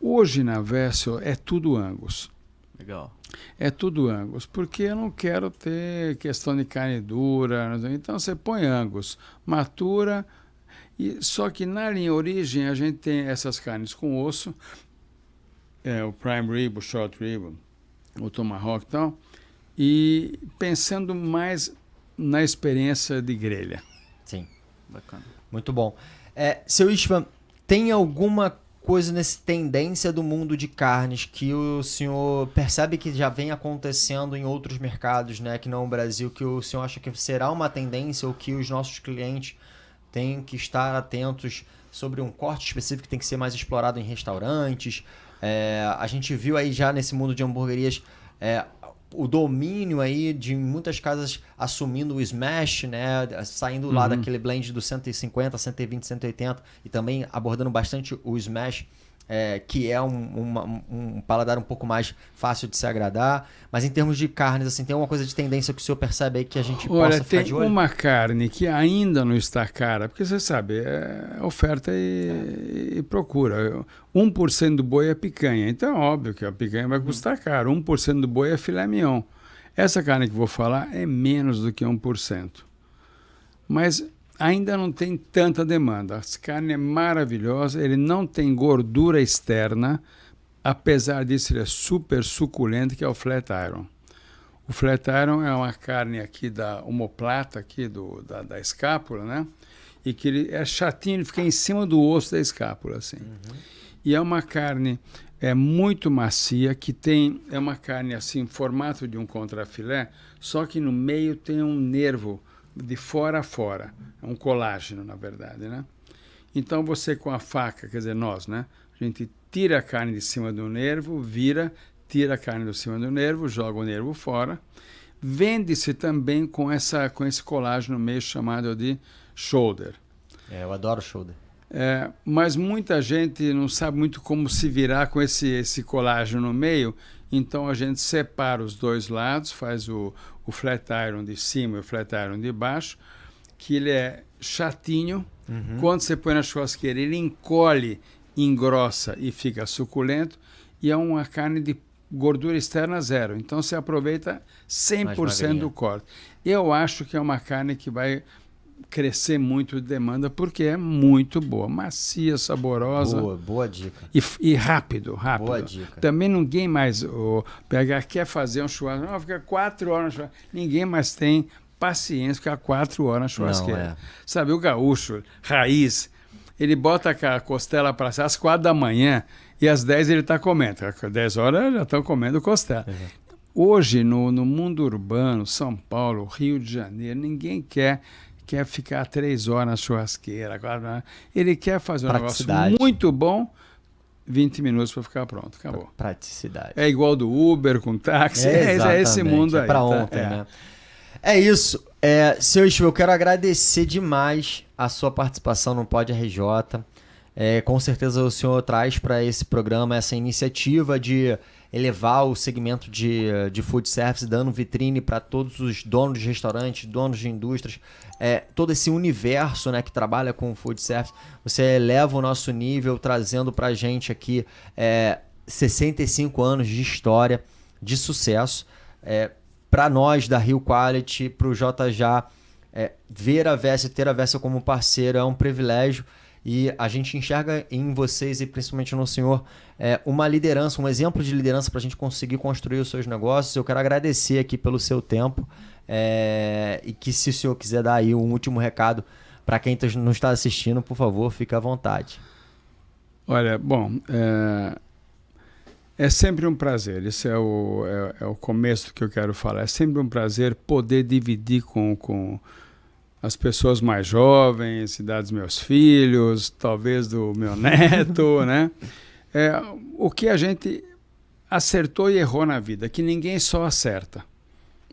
Hoje, na Vessel, é tudo Angus. Legal. É tudo Angus, porque eu não quero ter questão de carne dura. Então, você põe Angus, matura. Só que na linha Origem, a gente tem essas carnes com osso, o prime rib, o short rib, o tomahawk e tal, e pensando mais na experiência de grelha. Sim. Bacana. Muito bom. Seu Istvan, tem alguma coisa nessa tendência do mundo de carnes que o senhor percebe que já vem acontecendo em outros mercados, né, que não o Brasil, que o senhor acha que será uma tendência ou que os nossos clientes têm que estar atentos sobre um corte específico que tem que ser mais explorado em restaurantes? A gente viu aí já nesse mundo de hamburguerias o domínio aí de muitas casas assumindo o smash, né, saindo lá daquele blend do 150, 120, 180 e também abordando bastante o smash, que é um paladar um pouco mais fácil de se agradar. Mas em termos de carnes, assim, tem alguma coisa de tendência que o senhor percebe aí que a gente possa ficar de olho? Tem uma carne que ainda não está cara, porque você sabe, é oferta e procura. 1% do boi é picanha, então é óbvio que a picanha vai custar caro. 1% do boi é filé mignon. Essa carne que eu vou falar é menos do que 1%. Mas ainda não tem tanta demanda. A carne é maravilhosa, ele não tem gordura externa, apesar disso ele é super suculento, que é o flat iron. O flat iron é uma carne aqui da omoplata, aqui da escápula, né? E que ele é chatinho, ele fica em cima do osso da escápula, assim. E é uma carne muito macia, que é uma carne assim, em formato de um contrafilé, só que no meio tem um nervo de fora a fora, é um colágeno, na verdade, né? Então você com a faca, quer dizer, nós, né? A gente tira a carne de cima do nervo, vira, tira a carne de cima do nervo, joga o nervo fora. Vende-se também com esse colágeno meio chamado de shoulder. Eu adoro shoulder. Mas muita gente não sabe muito como se virar com esse colágeno no meio, então a gente separa os dois lados, faz o flat iron de cima e o flat iron de baixo, que ele é chatinho. Quando você põe na churrasqueira, ele encolhe, engrossa e fica suculento, e é uma carne de gordura externa zero, então você aproveita 100% do corte. Eu acho que é uma carne que vai crescer muito de demanda, porque é muito boa, macia, saborosa. Boa dica. E rápido. Boa dica. Também ninguém mais quer fazer um churrasco, não, fica 4 horas na churrasqueira. Ninguém mais tem paciência ficar 4 horas na churrasqueira. Sabe, o gaúcho, raiz, ele bota a costela para assar às 4 da manhã e às 10 ele está comendo. Às 10 horas já estão comendo costela. Hoje, no mundo urbano, São Paulo, Rio de Janeiro, ninguém quer ficar 3 horas na churrasqueira. 4 horas. Ele quer fazer um negócio muito bom, 20 minutos para ficar pronto. Acabou. Praticidade. É igual do Uber com táxi. É esse mundo aí. Para ontem, né? É isso. Seu Istvan, eu quero agradecer demais a sua participação no Pod RJ. Com certeza o senhor traz para esse programa essa iniciativa de elevar o segmento de food service, dando vitrine para todos os donos de restaurantes, donos de indústrias, todo esse universo, né, que trabalha com food service. Você eleva o nosso nível, trazendo para a gente aqui 65 anos de história, de sucesso. Para nós da Rio Quality, para o JJ, ver a Vessel, ter a Vessel como parceiro é um privilégio. E a gente enxerga em vocês e principalmente no senhor uma liderança, um exemplo de liderança para a gente conseguir construir os seus negócios. Eu quero agradecer aqui pelo seu tempo e que, se o senhor quiser dar aí um último recado para quem não está assistindo, por favor, fique à vontade. Olha, bom, é sempre um prazer. Esse é o começo do que eu quero falar. É sempre um prazer poder dividir com as pessoas mais jovens, idade dos meus filhos, talvez do meu neto, né? O que a gente acertou e errou na vida, que ninguém só acerta.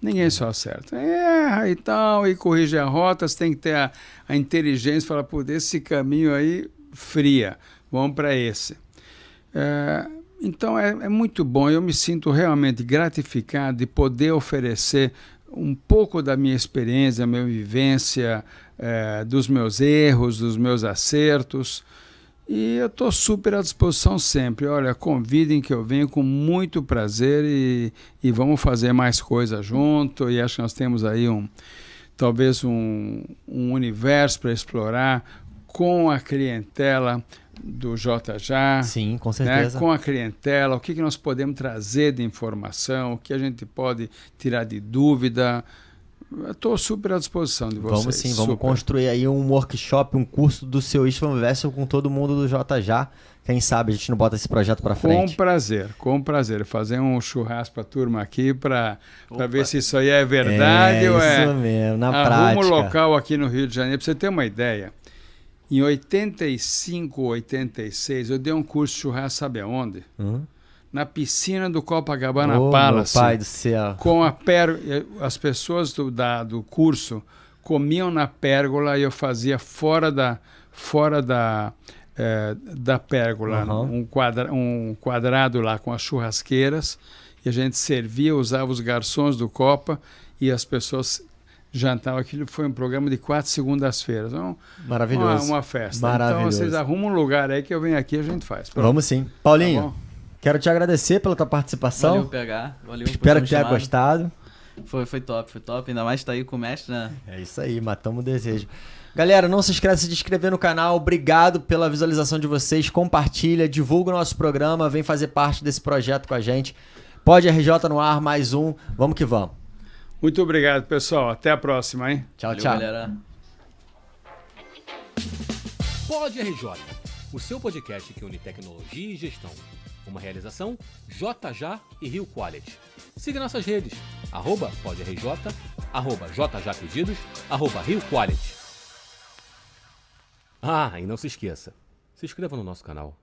Ninguém só acerta. Erra e tal, e corrige a rota, você tem que ter a inteligência, falar, pô, esse caminho aí, fria, vamos para esse. Então é muito bom, eu me sinto realmente gratificado de poder oferecer um pouco da minha experiência, da minha vivência, dos meus erros, dos meus acertos. E eu estou super à disposição sempre. Olha, convidem que eu venho com muito prazer e vamos fazer mais coisas junto. E acho que nós temos aí talvez um universo para explorar com a clientela do JJ. Sim, com certeza. Né? Com a clientela, o que nós podemos trazer de informação, o que a gente pode tirar de dúvida. Eu estou super à disposição de vocês. Vamos sim, vamos construir aí um workshop, um curso do seu Istvan Wessel com todo mundo do JJ. Quem sabe a gente não bota esse projeto para frente. Com prazer. Fazer um churrasco para a turma aqui para ver se isso aí é verdade ou é... Isso mesmo, na prática. Arruma um local aqui no Rio de Janeiro, para você ter uma ideia. Em 85, 86, eu dei um curso de churrasco, sabe aonde? Na piscina do Copacabana Palace. Meu pai do céu. Com as pessoas do curso comiam na pérgola e eu fazia fora da pérgola, um quadrado lá com as churrasqueiras, e a gente servia, usava os garçons do Copa e as pessoas jantavam. Aquilo foi um programa de 4 segundas-feiras. Então, maravilhoso. Uma festa. Maravilhoso. Então vocês arrumam um lugar aí que eu venho aqui e a gente faz. Pronto. Vamos sim. Paulinho, Tá, quero te agradecer pela tua participação. Valeu, PH. Valeu. Espero que tenha gostado. Foi top. Ainda mais tá aí com o mestre, né? É isso aí, matamos o desejo. Galera, não se esqueça de se inscrever no canal. Obrigado pela visualização de vocês. Compartilha, divulga o nosso programa. Vem fazer parte desse projeto com a gente. Pode RJ no ar, mais um. Vamos que vamos. Muito obrigado, pessoal. Até a próxima, hein? Tchau, Valeu, tchau. Galera. Pode RJ, o seu podcast que une tecnologia e gestão. Uma realização JJ e Rio Quality. Siga nossas redes, @PodRJ, @JJPedidos, Rio Quality. Ah, e não se esqueça, se inscreva no nosso canal.